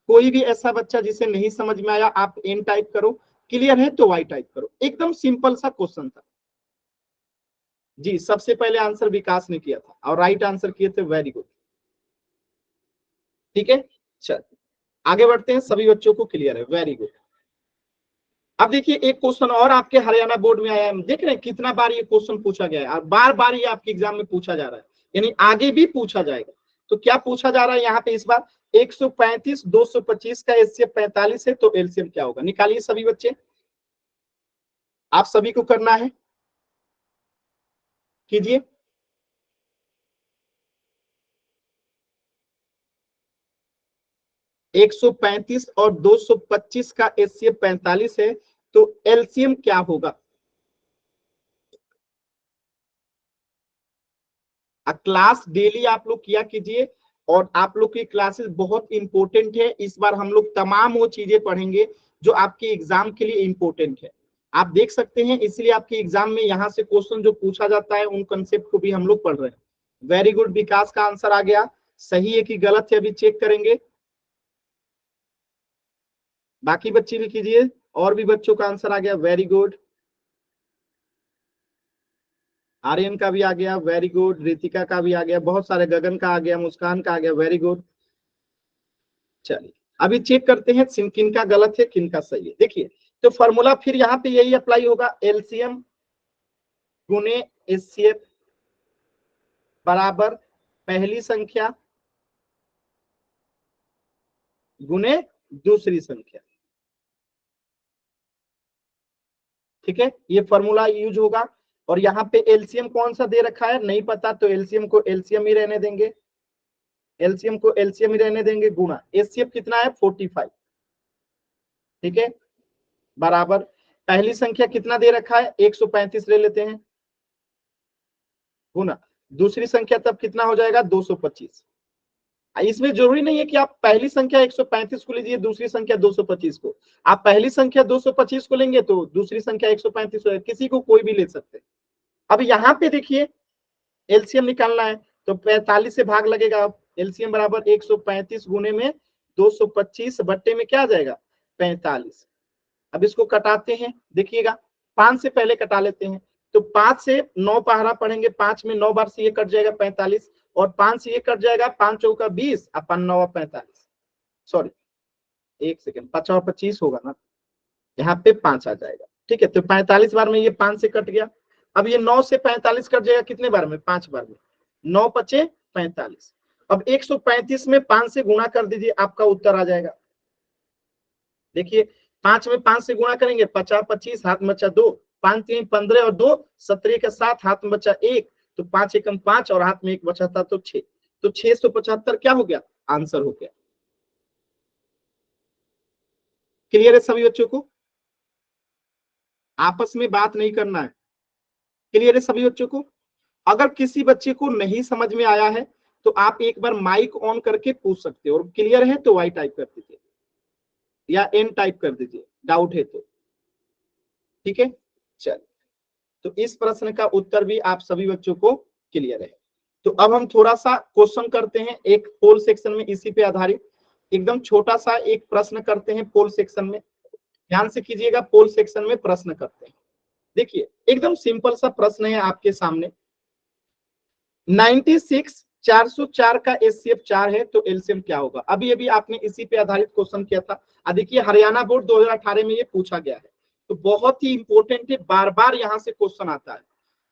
कोई भी ऐसा बच्चा जिसे नहीं समझ में आया, आप एन टाइप करो, क्लियर है तो वाई टाइप करो। एकदम सिंपल सा क्वेश्चन था जी। सबसे पहले आंसर विकास ने किया था और राइट आंसर किए थे, वेरी गुड। ठीक है, चल आगे बढ़ते हैं, सभी बच्चों को क्लियर है, वेरी गुड। अब देखिए एक क्वेश्चन और आपके हरियाणा बोर्ड में आया है, देख रहे हैं कितना बार ये क्वेश्चन पूछा गया है और बार बार ये आपके एग्जाम में पूछा जा रहा है, यानी आगे भी पूछा जाएगा। तो क्या पूछा जा रहा है यहाँ पे इस बार 135 225 का एचसीएफ 45 है, तो एलसीएम क्या होगा, निकालिए सभी बच्चे, आप सभी को करना है, कीजिए। एक 135 और 225 का एचसीएफ 45 है, तो एलसीएम क्या होगा। क्लास डेली आप लोग किया कीजिए, और आप लोग की क्लासेस बहुत इंपॉर्टेंट है। इस बार हम लोग तमाम वो चीजें पढ़ेंगे जो आपके एग्जाम के लिए इंपॉर्टेंट है। आप देख सकते हैं, इसलिए आपके एग्जाम में यहाँ से क्वेश्चन जो पूछा जाता है उन कंसेप्ट को भी हम लोग पढ़ रहे हैं। वेरी गुड, विकास का आंसर आ गया, सही है कि गलत है अभी चेक करेंगे। बाकी बच्चे भी कीजिए, और भी बच्चों का आंसर आ गया, वेरी गुड। आर्यन का भी आ गया, वेरी गुड। रितिका का भी आ गया, बहुत सारे, गगन का आ गया, मुस्कान का आ गया, वेरी गुड। चलिए अभी चेक करते हैं किन का गलत है किन का सही है। देखिए तो फॉर्मूला फिर यहाँ पे यही अप्लाई होगा, एलसीएम गुने एचसीएफ बराबर पहली संख्या गुने दूसरी संख्या। ठीक है, ये फॉर्मूला यूज होगा। और यहाँ पे एलसीएम कौन सा दे रखा है नहीं पता, तो एलसीएम को एलसीएम ही रहने देंगे, एलसीएम को एलसीएम ही रहने देंगे, गुना एचसीएफ कितना है 45। ठीक है, बराबर पहली संख्या कितना दे रखा है 135 ले लेते हैं, गुना दूसरी संख्या तब कितना हो जाएगा 225। इसमें जरूरी नहीं है कि आप पहली संख्या 135 को लीजिए, दूसरी संख्या 225 को। आप पहली संख्या 225 को लेंगे तो दूसरी संख्या 135 हो, किसी को कोई भी ले सकते हैं। अब यहाँ पे देखिए एलसीएम निकालना है, तो 45 से भाग लगेगा, एलसीएम बराबर 135 गुने में 225 बट्टे में क्या आ जाएगा 45। अब इसको कटाते हैं, देखिएगा 5 से पहले कटा लेते हैं, तो 5 से 9 पहाड़ा पढ़ेंगे, 5 में 9 बार से ये कट जाएगा 45, और 5 से ये कट जाएगा, 5 चौका 20 और 5 9 45, सॉरी एक सेकेंड, 5 और 25 होगा ना, यहाँ पे 5 आ जाएगा। ठीक है, तो 45 बार में ये 5 से कट गया। अब ये 9 से 45 कट जाएगा कितने बार में 5 बार में, 9 पचे 45। अब 135 में 5 से गुणा कर दीजिए, आपका उत्तर आ जाएगा। देखिए 5 में 5 से गुणा करेंगे, 50 25 हाथ में बचा 2, 5 3 15 और 2 17 के साथ हाथ में बचा 1, तो 5 एकम 5 और हाथ में 1 बचा था तो 6, तो 675 क्या हो गया आंसर हो गया। क्लियर है सभी बच्चों को, आपस में बात नहीं करना है, क्लियर है सभी बच्चों को। अगर किसी बच्चे को नहीं समझ में आया है तो आप एक बार माइक ऑन करके पूछ सकते हो, और क्लियर है तो वाई टाइप कर दीजिए या एन टाइप कर दीजिए, डाउट है तो। ठीक है, चल तो इस प्रश्न का उत्तर भी आप सभी बच्चों को क्लियर है। तो अब हम थोड़ा सा क्वेश्चन करते हैं एक पोल सेक्शन में, इसी पे आधारित एकदम छोटा सा एक प्रश्न करते हैं पोल सेक्शन में। ध्यान से कीजिएगा, पोल सेक्शन में प्रश्न करते हैं। देखिए एकदम सिंपल सा प्रश्न है आपके सामने, 96 404 का HCF 4 है तो एलसीएम क्या होगा? अभी अभी आपने इसी पे आधारित क्वेश्चन किया था। देखिए हरियाणा बोर्ड 2018 में ये पूछा गया है, तो बहुत ही इंपॉर्टेंट है, बार बार यहाँ से क्वेश्चन आता है,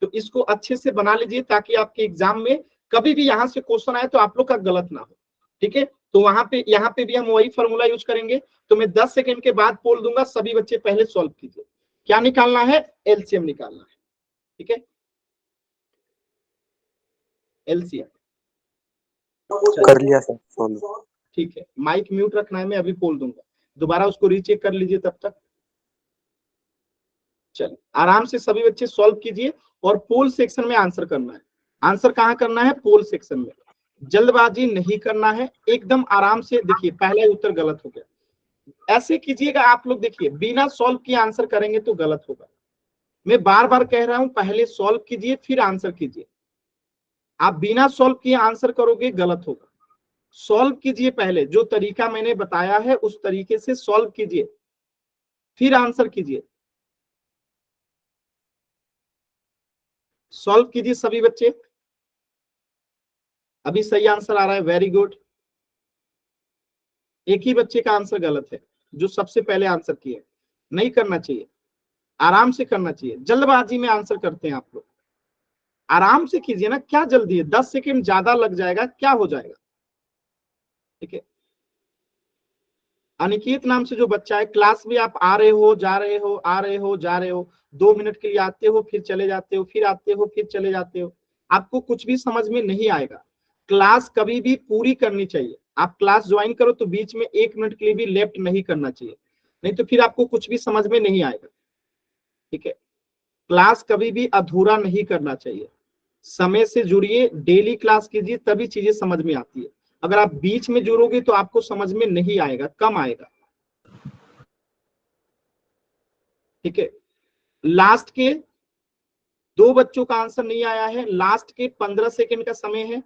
तो इसको अच्छे से बना लीजिए ताकि आपके एग्जाम में कभी भी यहाँ से क्वेश्चन आए तो आप लोग का गलत ना हो। ठीक है, तो वहां पे यहाँ पे भी हम वही फॉर्मूला यूज करेंगे। तो मैं 10 सेकंड के बाद बोल दूंगा, सभी बच्चे पहले सॉल्व कीजिए। क्या निकालना है? एलसीएम निकालना है। ठीक है, एलसीएम कर लिया सर सॉल्व। ठीक है, माइक म्यूट रखना है, मैं अभी बोल दूंगा, दोबारा उसको रीचेक कर लीजिए तब तक। चलिए आराम से सभी बच्चे सॉल्व कीजिए और पोल सेक्शन में आंसर करना है। आंसर कहाँ करना है? पोल सेक्शन में। जल्दबाजी नहीं करना है, एकदम आराम से। देखिए पहला उत्तर गलत हो गया, ऐसे कीजिएगा आप लोग। देखिए बिना सॉल्व किए आंसर करेंगे तो गलत होगा। मैं बार बार कह रहा हूं, पहले सॉल्व कीजिए फिर आंसर कीजिए। आप बिना सॉल्व किए आंसर करोगे गलत होगा। सॉल्व कीजिए, पहले जो तरीका मैंने बताया है उस तरीके से सॉल्व कीजिए फिर आंसर कीजिए। सॉल्व कीजिए सभी बच्चे। अभी सही आंसर आ रहा है, वेरी गुड। एक ही बच्चे का आंसर गलत है जो सबसे पहले आंसर किए। नहीं करना चाहिए, आराम से करना चाहिए। जल्दबाजी में आंसर करते हैं आप लोग, आराम से कीजिए ना, क्या जल्दी है? 10 सेकंड ज्यादा लग जाएगा, क्या हो जाएगा? ठीक है, अनिकेत नाम से जो बच्चा है, क्लास में आप आ रहे हो जा रहे हो, आ रहे हो जा रहे हो, 2 मिनट के लिए आते हो फिर चले जाते हो, फिर आते हो फिर चले जाते हो, आपको कुछ भी समझ में नहीं आएगा। क्लास कभी भी पूरी करनी चाहिए। आप क्लास ज्वाइन करो तो बीच में 1 मिनट के लिए भी लेफ्ट नहीं करना चाहिए, नहीं तो फिर आपको कुछ भी समझ में नहीं आएगा। ठीक है, क्लास कभी भी अधूरा नहीं करना चाहिए। समय से जुड़िए, डेली क्लास कीजिए, तभी चीजें समझ में आती है। अगर आप बीच में जुड़ोगे तो आपको समझ में नहीं आएगा, कम आएगा। ठीक है, लास्ट के 2 बच्चों का आंसर नहीं आया है। लास्ट के 15 सेकंड का समय है,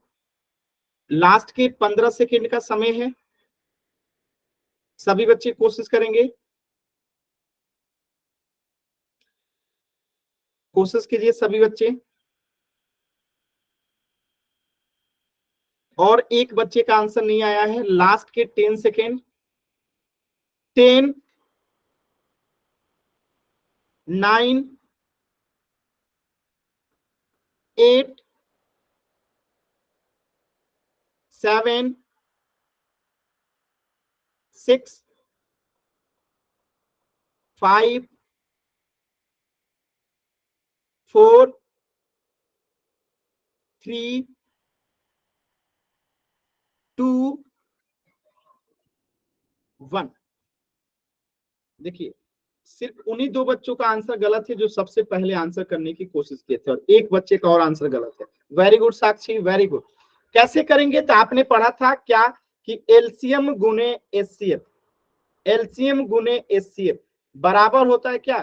लास्ट के 15 सेकंड का समय है। सभी बच्चे कोशिश करेंगे, कोशिश कीजिए सभी बच्चे। और एक बच्चे का आंसर नहीं आया है, लास्ट के 10 सेकेंड। 10, 9, 8, 7, 6, 5, 4, 3, 2, 1। देखिए सिर्फ उन्हीं 2 बच्चों का आंसर गलत है जो सबसे पहले आंसर करने की कोशिश किए थे, और एक बच्चे का और आंसर गलत है। वेरी गुड साक्षी, वेरी गुड। कैसे करेंगे? तो आपने पढ़ा था क्या कि एलसीएम गुने एचसीएफ, एलसीएम गुने एचसीएफ बराबर होता है क्या?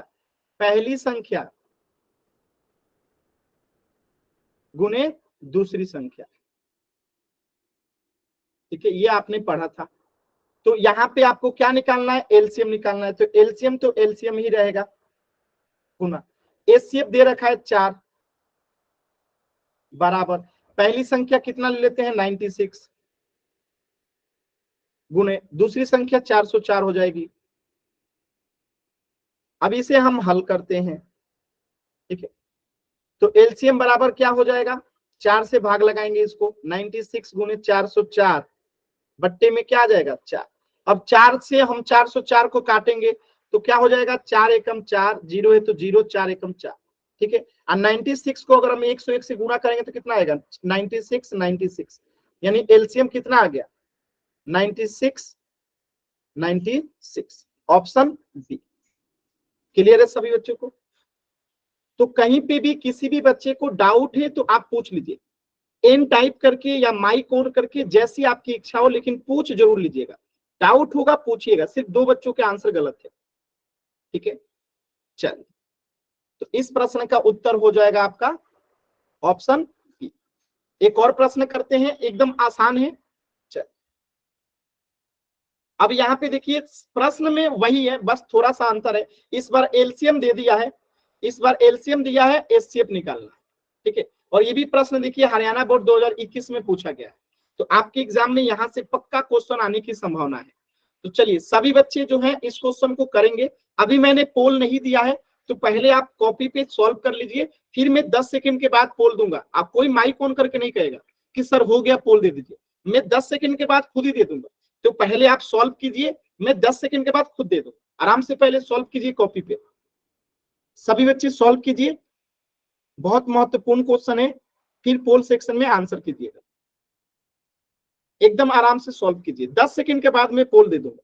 पहली संख्या गुने दूसरी संख्या। ठीक है, ये आपने पढ़ा था। तो यहाँ पे आपको क्या निकालना है? एलसीएम निकालना है। तो एलसीएम ही रहेगा गुना। एचसीएफ दे रखा है 4 बराबर पहली संख्या कितना ले लेते हैं? 96 गुने दूसरी संख्या 404 हो जाएगी। अब इसे हम हल करते हैं। ठीक है, तो एलसीएम बराबर क्या हो जाएगा? 4 से भाग लगाएंगे इसको, 96 गुने 404 बट्टे में क्या आ जाएगा? 4। अब 4 से हम 404 को काटेंगे तो क्या हो जाएगा? 4 एकम 4, 0 है तो 0, 4 एकम 4। ठीक है, और 96 को अगर हम 101 से गुणा करेंगे तो कितना आएगा? 96, 96, यानी एलसीएम कितना आ गया? 96, 96। Option B. क्लियर है सभी बच्चों को? तो कहीं पे भी किसी भी बच्चे को डाउट है तो आप पूछ लीजिए, एन टाइप करके या माइक ऑन करके, जैसी आपकी इच्छा हो, लेकिन पूछ जरूर लीजिएगा। डाउट होगा पूछिएगा। सिर्फ 2 बच्चों के आंसर गलत है। ठीक है, चलिए, तो इस प्रश्न का उत्तर हो जाएगा आपका ऑप्शन बी। एक और प्रश्न करते हैं, एकदम आसान है। चलिए, अब यहाँ पे देखिए प्रश्न में वही है, बस थोड़ा सा अंतर है। इस बार एलसीएम दे दिया है, इस बार एलसीएम दिया है, एचसीएफ निकालना है। ठीक है, और ये भी प्रश्न देखिए हरियाणा बोर्ड 2021 में पूछा गया है, तो आपके एग्जाम में यहाँ से पक्का क्वेश्चन आने की संभावना है। तो चलिए सभी बच्चे जो हैं इस क्वेश्चन को करेंगे। अभी मैंने पोल नहीं दिया है, तो पहले आप कॉपी पे सॉल्व कर लीजिए, फिर मैं 10 सेकंड के बाद पोल दूंगा। आप कोई माइक ऑन करके नहीं कहेगा कि सर हो गया पोल दे दीजिए, मैं 10 सेकंड के बाद खुद ही दे दूंगा। तो पहले आप सॉल्व कीजिए, मैं 10 सेकंड के बाद खुद दे दूंगा। आराम से पहले सॉल्व कीजिए कॉपी पे, सभी बच्चे सॉल्व कीजिए, बहुत महत्वपूर्ण क्वेश्चन है। फिर पोल सेक्शन में आंसर कीजिएगा, एकदम आराम से सॉल्व कीजिए। 10 सेकंड के बाद मैं पोल दे दूंगा।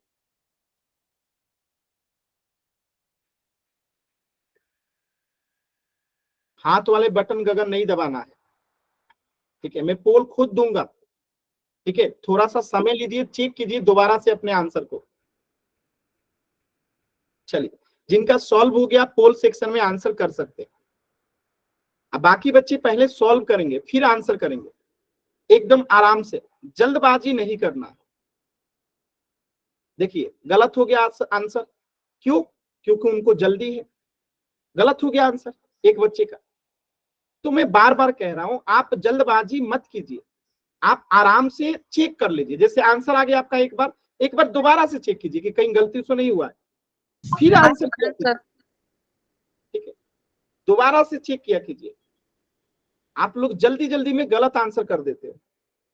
हाथ वाले बटन गगन नहीं दबाना है, ठीक है। मैं पोल खुद दूंगा, ठीक है। थोड़ा सा समय लीजिए, चेक कीजिए दोबारा से अपने आंसर को। चलिए जिनका सॉल्व हो गया पोल सेक्शन में आंसर कर सकते हैं। अब बाकी बच्चे पहले सॉल्व करेंगे फिर आंसर करेंगे, एकदम आराम से, जल्दबाजी नहीं करना। देखिए गलत हो गया आंसर, क्यों? क्योंकि उनको जल्दी है। गलत हो गया आंसर एक बच्चे का। तो मैं बार बार कह रहा हूं, आप जल्दबाजी मत कीजिए, आप आराम से चेक कर लीजिए। जैसे आंसर आ गया आपका, एक बार दोबारा से चेक कीजिए कि कहीं गलती से नहीं हुआ है, फिर आंसर कीजिए, ठीक है। दोबारा से चेक किया कीजिए। आप लोग जल्दी जल्दी में गलत आंसर कर देते हो,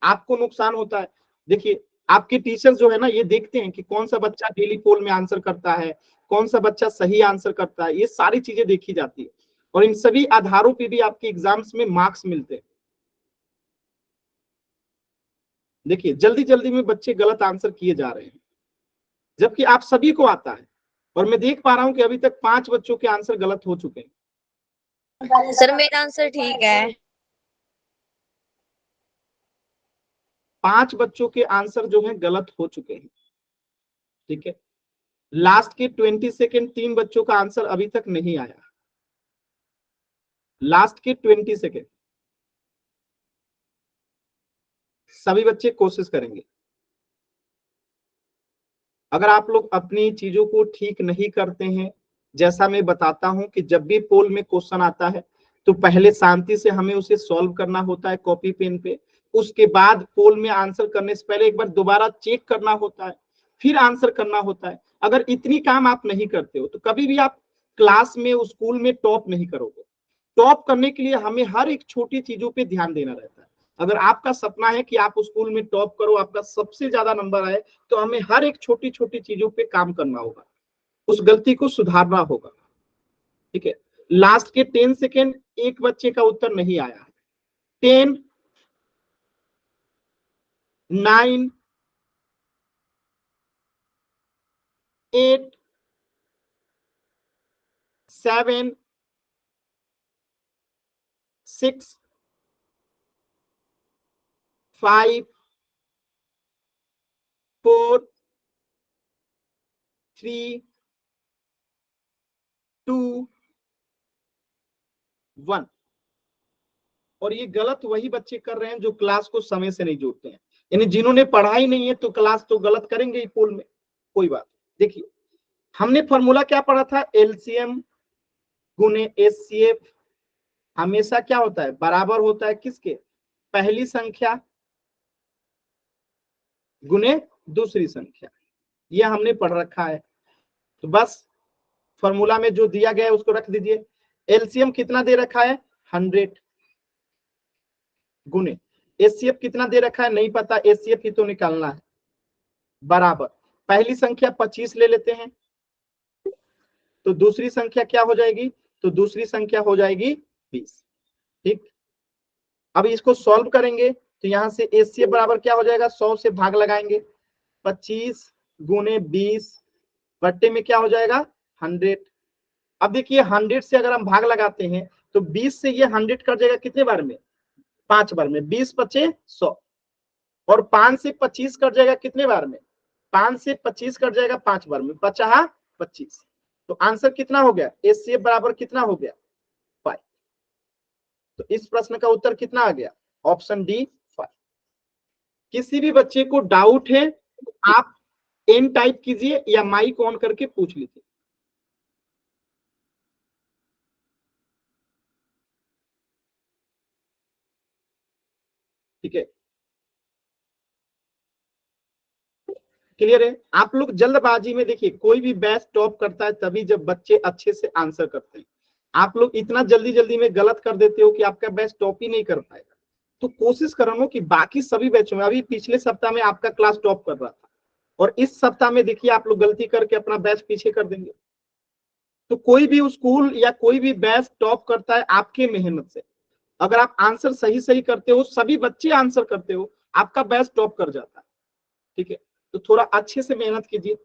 आपको नुकसान होता है। देखिए आपके टीचर जो है ना, ये देखते हैं कि कौन सा बच्चा डेली पोल में आंसर करता है, कौन सा बच्चा सही आंसर करता है, ये सारी चीजें देखी जाती है। और इन सभी आधारों पे भी आपके एग्जाम्स में मार्क्स मिलते हैं। देखिए जल्दी जल्दी में बच्चे गलत आंसर किए जा रहे हैं, जबकि आप सभी को आता है। और मैं देख पा रहा हूं कि अभी तक 5 बच्चों के आंसर गलत हो चुके हैं। सर मेरा आंसर ठीक है। 5 बच्चों के आंसर जो है गलत हो चुके हैं, ठीक है। लास्ट के 20 सेकेंड 3 बच्चों का आंसर अभी तक नहीं आया, लास्ट के 20 सेकेंड। सभी बच्चे कोशिश करेंगे। अगर आप लोग अपनी चीजों को ठीक नहीं करते हैं, जैसा मैं बताता हूं कि जब भी पोल में क्वेश्चन आता है तो पहले शांति से हमें उसे सॉल्व करना होता है कॉपी पेन पे। उसके बाद पोल में आंसर करने से पहले एक बार दोबारा चेक करना होता है, फिर आंसर करना होता है। अगर इतनी काम आप नहीं करते हो तो कभी भी आप क्लास में स्कूल में टॉप नहीं करोगे। टॉप करने के लिए हमें हर एक छोटी चीजों पे ध्यान देना रहता है। अगर आपका सपना है कि आप स्कूल में टॉप करो, आपका सबसे ज्यादा नंबर आए, तो हमें हर एक छोटी छोटी चीजों पे काम करना होगा, उस गलती को सुधारना होगा, ठीक है। लास्ट के 10 सेकेंड एक बच्चे का उत्तर नहीं आया। 10, 9, 8, 7, 6, 5, 4, 3, 2, 1। और ये गलत वही बच्चे कर रहे हैं जो क्लास को समय से नहीं जोड़ते हैं। यानी जिन्होंने पढ़ाई नहीं है तो क्लास तो गलत करेंगे ही पोल में, कोई बात। देखिए हमने फॉर्मूला क्या पढ़ा था, एलसीएम गुने एचसीएफ हमेशा क्या होता है, बराबर होता है किसके, पहली संख्या गुने दूसरी संख्या। ये हमने पढ़ रखा है। तो बस फॉर्मूला में जो दिया गया है उसको रख दीजिए। एलसीएम कितना दे रखा है, 100 गुने एचसीएफ कितना दे रखा है नहीं पता, एचसीएफ ही तो निकालना है, बराबर पहली संख्या 25 ले लेते हैं, तो दूसरी संख्या क्या हो जाएगी, तो दूसरी संख्या हो जाएगी 20, ठीक। अब इसको सॉल्व करेंगे तो यहां से एचसीएफ बराबर क्या हो जाएगा, 100 से भाग लगाएंगे, 25 गुने 20 बट्टे में क्या हो जाएगा 100। अब देखिए 100 से अगर हम भाग लगाते हैं तो 20 से ये 100 कट जाएगा कितने बार में, 5 बार में, 20 पचे 100। और 5 से 25 कट जाएगा कितने बार में, 5 से 25 कट जाएगा 5 बार में, बचा 25। तो आंसर कितना हो गया, एचसीएफ बराबर कितना हो गया 5। तो इस प्रश्न का उत्तर कितना आ गया, ऑप्शन डी 5। किसी भी बच्चे को डाउट है तो आप एन टाइप कीजिए या माइक ऑन करके पूछ लीजिए। ठीक है, क्लियर है। आप लोग जल्दबाजी में देखिए, कोई भी बैच टॉप करता है तभी जब बच्चे अच्छे से आंसर करते हैं। आप लोग इतना जल्दी जल्दी में गलत कर देते हो कि आपका बैच टॉप ही नहीं कर पाएगा। तो कोशिश करो कि बाकी सभी बैचों में, अभी पिछले सप्ताह में आपका क्लास टॉप कर रहा था और इस सप्ताह में देखिए आप लोग गलती करके अपना बैच पीछे कर देंगे। तो कोई भी स्कूल या कोई भी बैच टॉप करता है आपके मेहनत से। अगर आप आंसर सही सही करते हो, सभी बच्चे आंसर करते हो, आपका बैच टॉप कर जाता है। ठीक है, तो थोड़ा अच्छे से मेहनत कीजिए।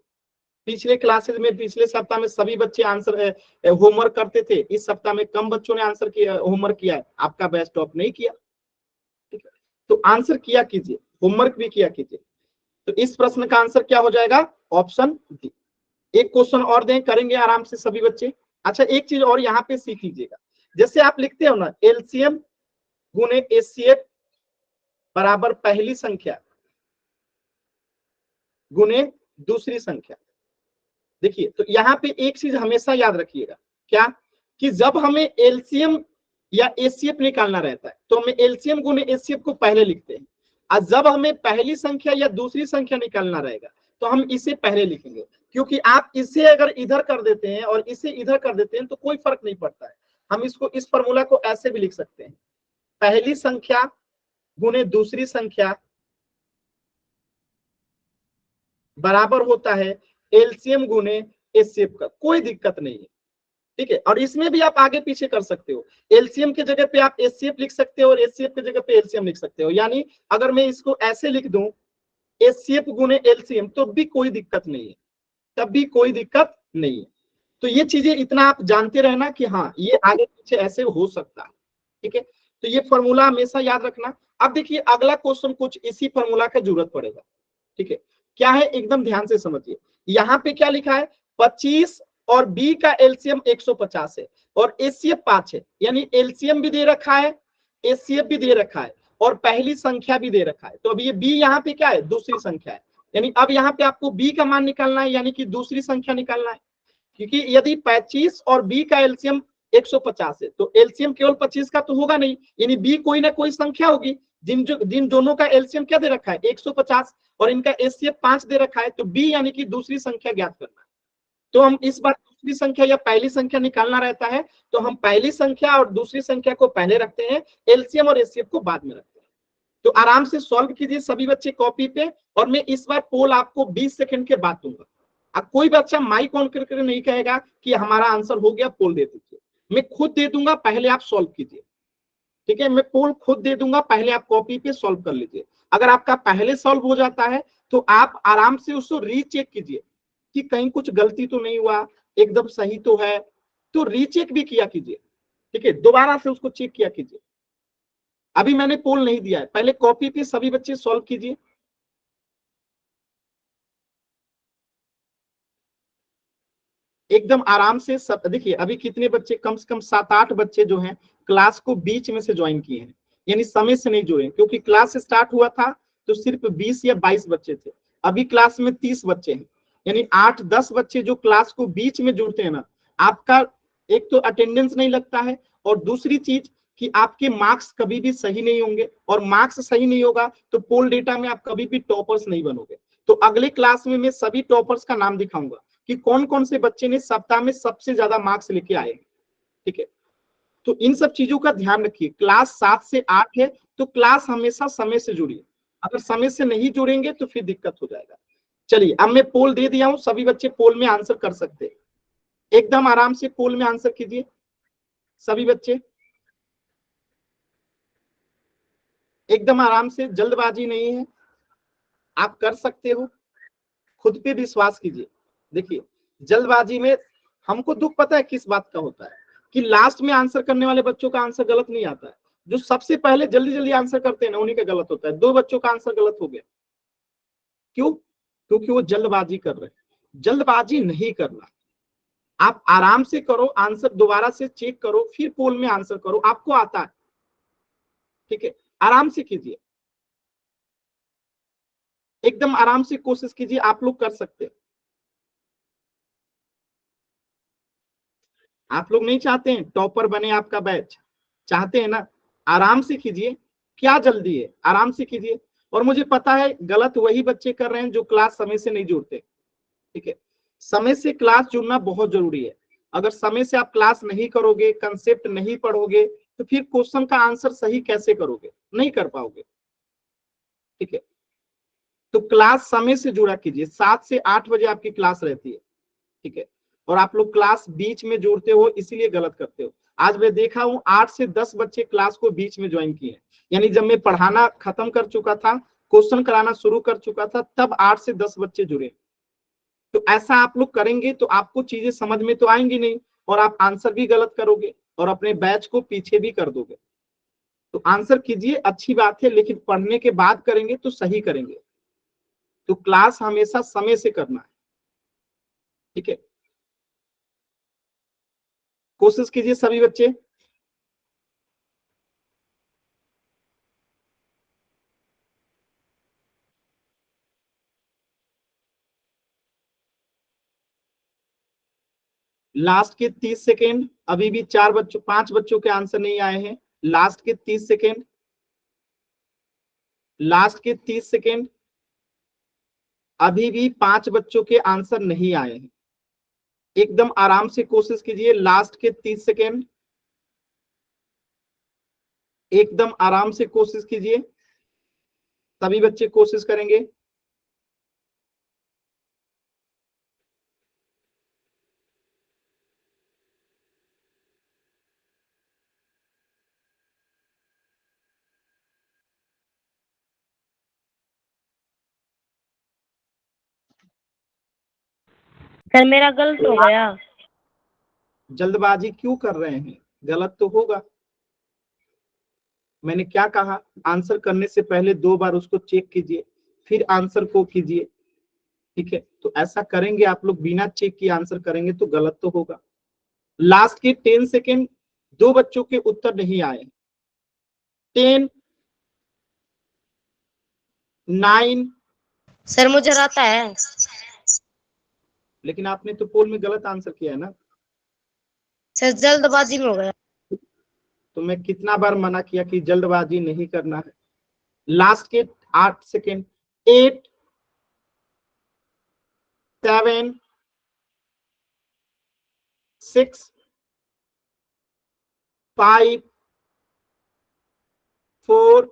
पिछले क्लासेस में, पिछले सप्ताह में सभी बच्चे आंसर होमवर्क करते थे, इस सप्ताह में कम बच्चों ने आंसर किया, होमवर्क किया है, आपका बैच टॉप नहीं किया। ठीक है, तो आंसर किया कीजिए, होमवर्क भी किया कीजिए। तो इस प्रश्न का आंसर क्या हो जाएगा? Option D. एक क्वेश्चन और दें, करेंगे आराम से सभी बच्चे। अच्छा, एक चीज और यहाँ पे सीख लीजिएगा, जैसे आप लिखते हो ना एलसीएम गुने एचसीएफ बराबर पहली संख्या गुने दूसरी संख्या। देखिए, तो यहाँ पे एक चीज हमेशा याद रखिएगा, क्या कि जब हमें एलसीएम या एचसीएफ निकालना रहता है तो हमें एलसीएम गुने एचसीएफ को पहले लिखते हैं, और जब हमें पहली संख्या या दूसरी संख्या निकालना रहेगा तो हम इसे पहले लिखेंगे। क्योंकि आप इसे अगर इधर कर देते हैं और इसे इधर कर देते हैं तो कोई फर्क नहीं पड़ता है। हम इसको, इस फॉर्मूला को ऐसे भी लिख सकते हैं, पहली संख्या गुने दूसरी संख्या बराबर होता है एलसीएम गुने एचसीएफ का। कोई दिक्कत नहीं है। ठीक है, और इसमें भी आप आगे पीछे कर सकते हो, एलसीएम के जगह पे आप एचसीएफ लिख सकते हो और एचसीएफ की जगह पे एलसीएम लिख सकते हो। यानी अगर मैं इसको ऐसे लिख दूं एचसीएफ गुने एलसीएम तो भी कोई दिक्कत नहीं है, तब भी कोई दिक्कत नहीं है। तो ये चीजें इतना आप जानते रहना कि हाँ ये आगे पीछे ऐसे हो सकता है। ठीक है, तो ये फॉर्मूला हमेशा याद रखना। अब देखिए अगला क्वेश्चन कुछ इसी फॉर्मूला का जरूरत पड़ेगा। ठीक है, क्या है एकदम ध्यान से समझिए। यहाँ पे क्या लिखा है, 25 और बी का एलसीएम 150 है और एचसीएफ 5 है, यानी एलसीएम भी दे रखा है, एचसीएफ भी दे रखा है और पहली संख्या भी दे रखा है। तो अब ये बी यहाँ पे क्या है, दूसरी संख्या है। यानी अब यहाँ पे आपको बी का मान निकालना है, यानी कि दूसरी संख्या निकालना है। क्योंकि यदि 25 और बी का एलसीएम 150 है तो एलसीएम केवल 25 का तो होगा नहीं, यानी बी कोई ना कोई संख्या होगी। जिन दोनों का एलसीएम क्या दे रखा है 150 और इनका एचसीएफ 5 दे रखा है, तो बी यानी कि दूसरी संख्या ज्ञात करना है। तो हम इस बार दूसरी संख्या या पहली संख्या निकालना रहता है तो हम पहली संख्या और दूसरी संख्या को पहले रखते हैं, एलसीएम और एचसीएफ को बाद में रखते हैं। तो आराम से सॉल्व कीजिए सभी बच्चे कॉपी पे, और मैं इस बार पोल आपको 20 सेकंड के बाद दूंगा। अब कोई बच्चा माइक ऑन करके नहीं कहेगा कि हमारा आंसर हो गया, पोल दे दीजिए। मैं खुद दे दूंगा, पहले आप सॉल्व कीजिए। ठीक है, मैं पोल खुद दे दूंगा, पहले आप कॉपी पे सॉल्व कर लीजिए। अगर आपका पहले सॉल्व हो जाता है तो आप आराम से उसको रीचेक कीजिए कि कहीं कुछ गलती तो नहीं हुआ, एकदम सही तो है, तो रीचेक भी किया कीजिए। ठीक है, दोबारा से उसको चेक किया कीजिए। अभी मैंने पोल नहीं दिया है, पहले कॉपी पे सभी बच्चे सॉल्व कीजिए। एकदम आराम से सब। देखिए अभी कितने बच्चे, कम से कम 7-8 बच्चे जो हैं क्लास को बीच में से ज्वाइन किए हैं, यानी समय से नहीं जुड़े। क्योंकि क्लास स्टार्ट हुआ था तो सिर्फ 20 या 22 बच्चे थे, अभी क्लास में 30 बच्चे हैं, यानी 8-10 बच्चे जो क्लास को बीच में जुड़ते हैं ना, आपका एक तो अटेंडेंस नहीं लगता है, और दूसरी चीज कि आपके मार्क्स कभी भी सही नहीं होंगे, और मार्क्स सही नहीं होगा तो पोल डेटा में आप कभी भी टॉपर्स नहीं बनोगे। तो अगले क्लास में मैं सभी टॉपर्स का नाम दिखाऊंगा कि कौन कौन से बच्चे ने सप्ताह में सबसे ज्यादा मार्क्स लेके आए। ठीक है, तो इन सब चीजों का ध्यान रखिए। क्लास 7 से 8 है तो क्लास हमेशा समय से जुड़िए, अगर समय से नहीं जुड़ेंगे तो फिर दिक्कत हो जाएगा। चलिए अब मैं पोल दे दिया हूं, सभी बच्चे पोल में आंसर कर सकते हैं। एकदम आराम से पोल में आंसर कीजिए सभी बच्चे, एकदम आराम से, जल्दबाजी नहीं है, आप कर सकते हो, खुद पे विश्वास कीजिए। देखिए जल्दबाजी में हमको दुख पता है किस बात का होता है, कि लास्ट में आंसर करने वाले बच्चों का आंसर गलत नहीं आता है, जो सबसे पहले जल्दी जल्दी आंसर करते हैं ना उन्हीं का गलत होता है। 2 बच्चों का आंसर गलत हो गया, क्यों? क्योंकि वो जल्दबाजी कर रहे हैं। जल्दबाजी नहीं करना, आप आराम से करो, आंसर दोबारा से चेक करो, फिर पोल में आंसर करो, आपको आता है। ठीक है, आराम से कीजिए, एकदम आराम से कोशिश कीजिए, आप लोग कर सकते हैं। आप लोग नहीं चाहते हैं टॉपर बने आपका बैच, चाहते हैं ना? आराम से कीजिए, क्या जल्दी है, आराम से कीजिए। और मुझे पता है गलत वही बच्चे कर रहे हैं जो क्लास समय से नहीं जुड़ते, ठीक है। समय से क्लास जुड़ना बहुत जरूरी है। अगर समय से आप क्लास नहीं करोगे, कंसेप्ट नहीं पढ़ोगे, तो फिर क्वेश्चन का आंसर सही कैसे करोगे, नहीं कर पाओगे, ठीक है। तो क्लास समय से जुड़ा कीजिए। 7 से 8 बजे आपकी क्लास रहती है, ठीक है। और आप लोग क्लास बीच में जोड़ते हो, इसीलिए गलत करते हो। आज मैं देखा हूं 8 से 10 बच्चे क्लास को बीच में ज्वाइन किए, यानी जब मैं पढ़ाना खत्म कर चुका था, क्वेश्चन कराना शुरू कर चुका था, तब 8 से 10 बच्चे जुड़े। तो ऐसा आप लोग करेंगे तो आपको चीजें समझ में तो आएंगी नहीं, और आप आंसर भी गलत करोगे और अपने बैच को पीछे भी कर दोगे। तो आंसर कीजिए, अच्छी बात है, लेकिन पढ़ने के बाद करेंगे तो सही करेंगे। तो क्लास हमेशा समय से करना है, ठीक है। कोशिश कीजिए सभी बच्चे। लास्ट के 30 सेकेंड, अभी भी 5 बच्चों के आंसर नहीं आए हैं। लास्ट के 30 सेकेंड, लास्ट के 30 सेकेंड, अभी भी 5 बच्चों के आंसर नहीं आए हैं। एकदम आराम से कोशिश कीजिए। लास्ट के 30 सेकेंड, एकदम आराम से कोशिश कीजिए, सभी बच्चे कोशिश करेंगे। सर मेरा गलत हो गया। जल्दबाजी क्यों कर रहे हैं, गलत तो होगा। मैंने क्या कहा, आंसर करने से पहले 2 बार उसको चेक कीजिए, फिर आंसर को कीजिए, ठीक है। तो ऐसा करेंगे आप लोग, बिना चेक किए आंसर करेंगे तो गलत तो होगा। लास्ट के 10 सेकेंड, 2 बच्चों के उत्तर नहीं आए। 10, 9। सर मुझे आता है। लेकिन आपने तो पोल में गलत आंसर किया है ना। सर जल्दबाजी में हो गया। तो मैं कितना बार मना किया कि जल्दबाजी नहीं करना है। लास्ट के 8 सेकेंड, 8, 7, 6, 5, 4,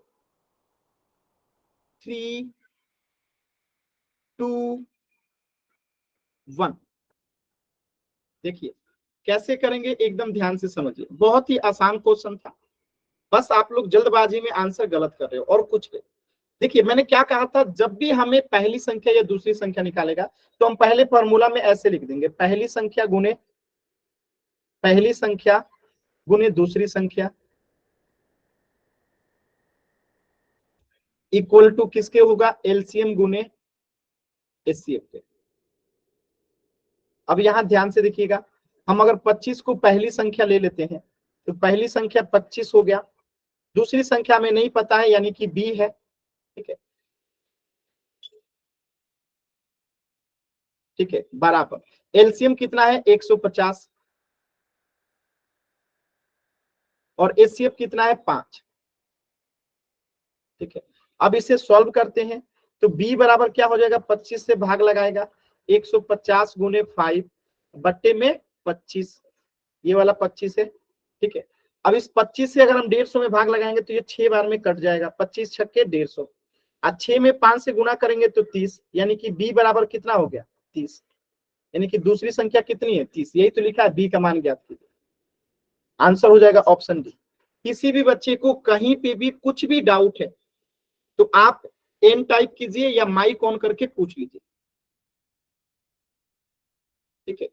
3, 2, 1। देखिए कैसे करेंगे, एकदम ध्यान से समझिए। बहुत ही आसान क्वेश्चन था, बस आप लोग जल्दबाजी में आंसर गलत कर रहे हो और कुछ नहीं। देखिए मैंने क्या कहा था, जब भी हमें पहली संख्या या दूसरी संख्या निकालेगा तो हम पहले फॉर्मूला में ऐसे लिख देंगे, पहली संख्या गुने दूसरी संख्या इक्वल टू किसके होगा, एलसीएम गुने एचसीएफ के। अब यहां ध्यान से देखिएगा, हम अगर 25 को पहली संख्या ले लेते हैं तो पहली संख्या 25 हो गया, दूसरी संख्या में नहीं पता है यानी कि बी है, ठीक है, ठीक है। बराबर एलसीएम कितना है 150 और एचसीएफ कितना है 5, ठीक है। अब इसे सॉल्व करते हैं तो b बराबर क्या हो जाएगा, 25 से भाग लगाएगा, 150 गुने 5 बट्टे में 25, ये वाला 25 है, ठीक है। अब इस 25 से अगर हम 150 में भाग लगाएंगे तो ये 6 बार में कट जाएगा, 25 छक्के 150, और 6 में 5 से गुना करेंगे तो 30, यानी कि b बराबर कितना हो गया 30, यानी कि दूसरी संख्या कितनी है 30, यही तो लिखा है, b का मान ज्ञात कीजिए। आंसर हो जाएगा ऑप्शन डी। किसी भी बच्चे को कहीं पे भी कुछ भी डाउट है तो आप एन टाइप कीजिए या माइक ऑन करके पूछ लीजिए, ठीक है।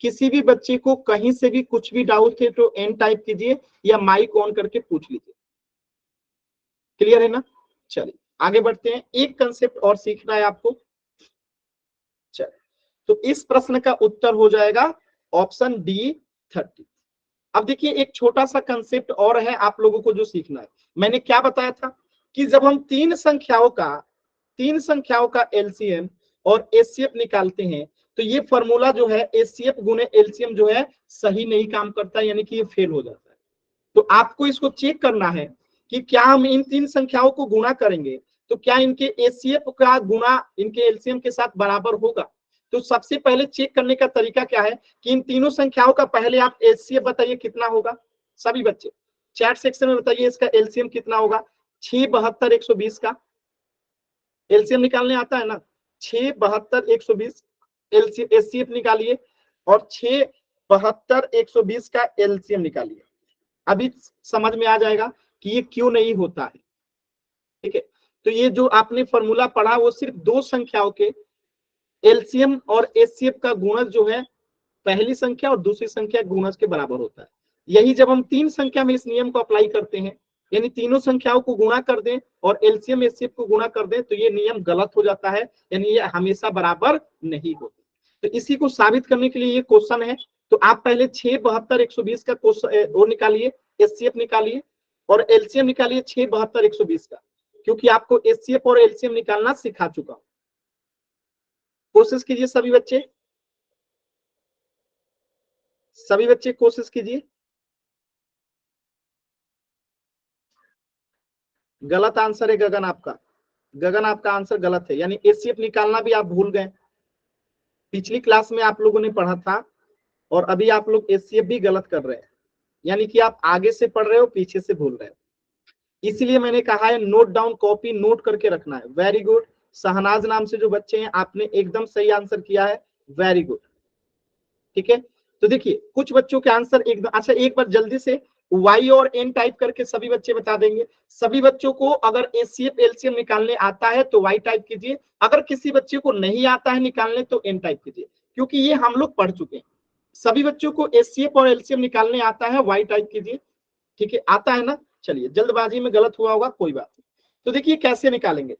किसी भी बच्चे को कहीं से भी कुछ भी डाउट है तो एन टाइप कीजिए या माइक ऑन करके पूछ लीजिए। क्लियर है ना। चलिए आगे बढ़ते हैं, एक कंसेप्ट और सीखना है आपको। चलिए तो इस प्रश्न का उत्तर हो जाएगा ऑप्शन डी 30। अब देखिए एक छोटा सा कंसेप्ट और है आप लोगों को जो सीखना है। मैंने क्या बताया था कि जब हम तीन संख्याओं का एलसीएम और एचसीएफ निकालते हैं तो ये फॉर्मूला जो है एचसीएफ गुने एलसीएम जो है सही नहीं काम करता, यानी कि ये फेल हो जाता है। तो आपको इसको चेक करना है कि क्या हम इन तीन संख्याओं को गुणा करेंगे तो क्या इनके एचसीएफ का गुणा इनके एलसीएम के साथ बराबर होगा। तो सबसे पहले चेक करने का तरीका क्या है कि इन तीनों संख्याओं का पहले आप एचसीएफ बताइए कितना होगा। सभी बच्चे चैट सेक्शन में बताइए इसका एलसीएम कितना होगा। 6 72 120 का एलसीएम निकालने आता है ना। 6 72 120 एचसीएफ निकालिए और 6 72 120 का एलसीएम निकालिए। अभी समझ में आ जाएगा कि ये क्यों नहीं होता है। ठीक है, तो ये जो आपने फॉर्मूला पढ़ा वो सिर्फ दो संख्याओं के एलसीएम और एचसीएफ का गुणज जो है पहली संख्या और दूसरी संख्या गुणज के बराबर होता है। यही जब हम तीन संख्या में इस नियम को अप्लाई करते हैं, यानी तीनों संख्याओं को गुणा कर दें और एलसीएम एचसीएफ को गुणा कर दें, तो ये नियम गलत हो जाता है, यानी ये हमेशा बराबर नहीं होता। तो इसी को साबित करने के लिए ये क्वेश्चन है। तो आप पहले 6 72 120 का क्वेश्चन वो निकालिए, एचसीएफ निकालिए और एलसीएम निकालिए 6 72 120 का, क्योंकि आपको एचसीएफ और एलसीएम निकालना सिखा चुका हूं। कोशिश कीजिए सभी बच्चे, सभी बच्चे कोशिश कीजिए। गलत आंसर है गगन आपका, गगन आपका आंसर गलत है, यानी एचसीएफ निकालना भी आप भूल गए। पिछली क्लास में आप लोगों ने पढ़ा था और अभी आप लोग एचसीएफ भी गलत कर रहे हैं, यानी कि आप आगे से पढ़ रहे हो पीछे से भूल रहे हो। इसलिए मैंने कहा है नोट डाउन, कॉपी नोट करके रखना है। वेरी गुड, शहनाज नाम से जो बच्चे हैं आपने एकदम सही आंसर किया है, वेरी गुड। ठीक है, तो देखिए कुछ बच्चों के आंसर एकदम अच्छा। एक बार जल्दी से y और n टाइप करके सभी बच्चे बता देंगे। सभी बच्चों को अगर एचसीएफ एलसीएम निकालने आता है तो y टाइप कीजिए, अगर किसी बच्चे को नहीं आता है निकालने तो n टाइप कीजिए, क्योंकि ये हम लोग पढ़ चुके हैं। सभी बच्चों को एचसीएफ और एलसीएम निकालने आता है, y टाइप कीजिए। ठीक है, आता है ना। चलिए, जल्दबाजी में गलत हुआ होगा, कोई बात नहीं। तो देखिए कैसे निकालेंगे,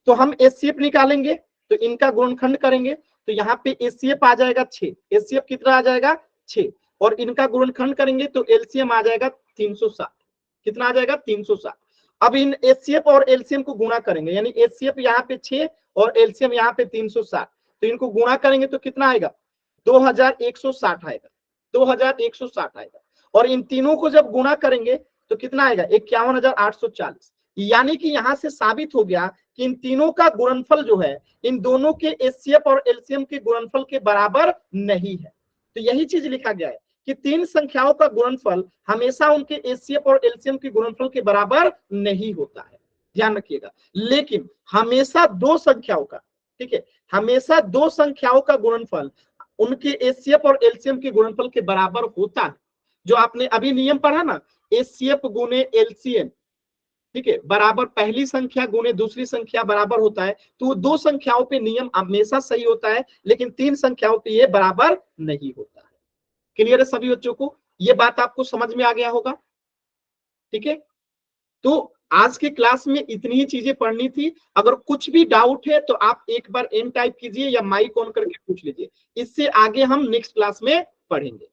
तो हम एचसीएफ निकालेंगे तो इनका गुणनखंड करेंगे, तो यहाँ पे एचसीएफ आ जाएगा 6, एचसीएफ कितना आ जाएगा 6, और इनका गुणनखंड करेंगे तो एलसीएम आ जाएगा 360। कितना आ जाएगा 360। अब इन एचसीएफ और एलसीएम को गुणा करेंगे, यानी एचसीएफ यहाँ पे 6 और एलसीएम यहाँ पे 360, तो इनको गुणा करेंगे तो कितना आएगा 2160 आएगा, 2160 आएगा। और इन तीनों को जब गुणा करेंगे तो कितना आएगा 51,840। यानी कि यहां से साबित हो गया कि इन तीनों का गुणनफल जो है इन दोनों के एचसीएफ और एलसीएम के गुणनफल के बराबर नहीं है। तो यही चीज लिखा गया है कि तीन संख्याओं का गुणनफल हमेशा उनके एचसीएफ और एलसीएम के गुणनफल के बराबर नहीं होता है, ध्यान रखिएगा। लेकिन हमेशा दो संख्याओं का, ठीक है, हमेशा दो संख्याओं का गुणनफल उनके एचसीएफ और एलसीएम के गुणनफल के बराबर होता है। जो आपने अभी नियम पढ़ा ना, एचसीएफ गुने एलसीएम, ठीक है, बराबर पहली संख्या गुने दूसरी संख्या बराबर होता है, तो वो दो संख्याओं पे नियम हमेशा सही होता है, लेकिन तीन संख्याओं पे ये बराबर नहीं होता है। क्लियर है सभी बच्चों को, ये बात आपको समझ में आ गया होगा। ठीक है, तो आज के क्लास में इतनी ही चीजें पढ़नी थी। अगर कुछ भी डाउट है तो आप एक बार एन टाइप कीजिए या माइक ऑन करके पूछ लीजिए, इससे आगे हम नेक्स्ट क्लास में पढ़ेंगे।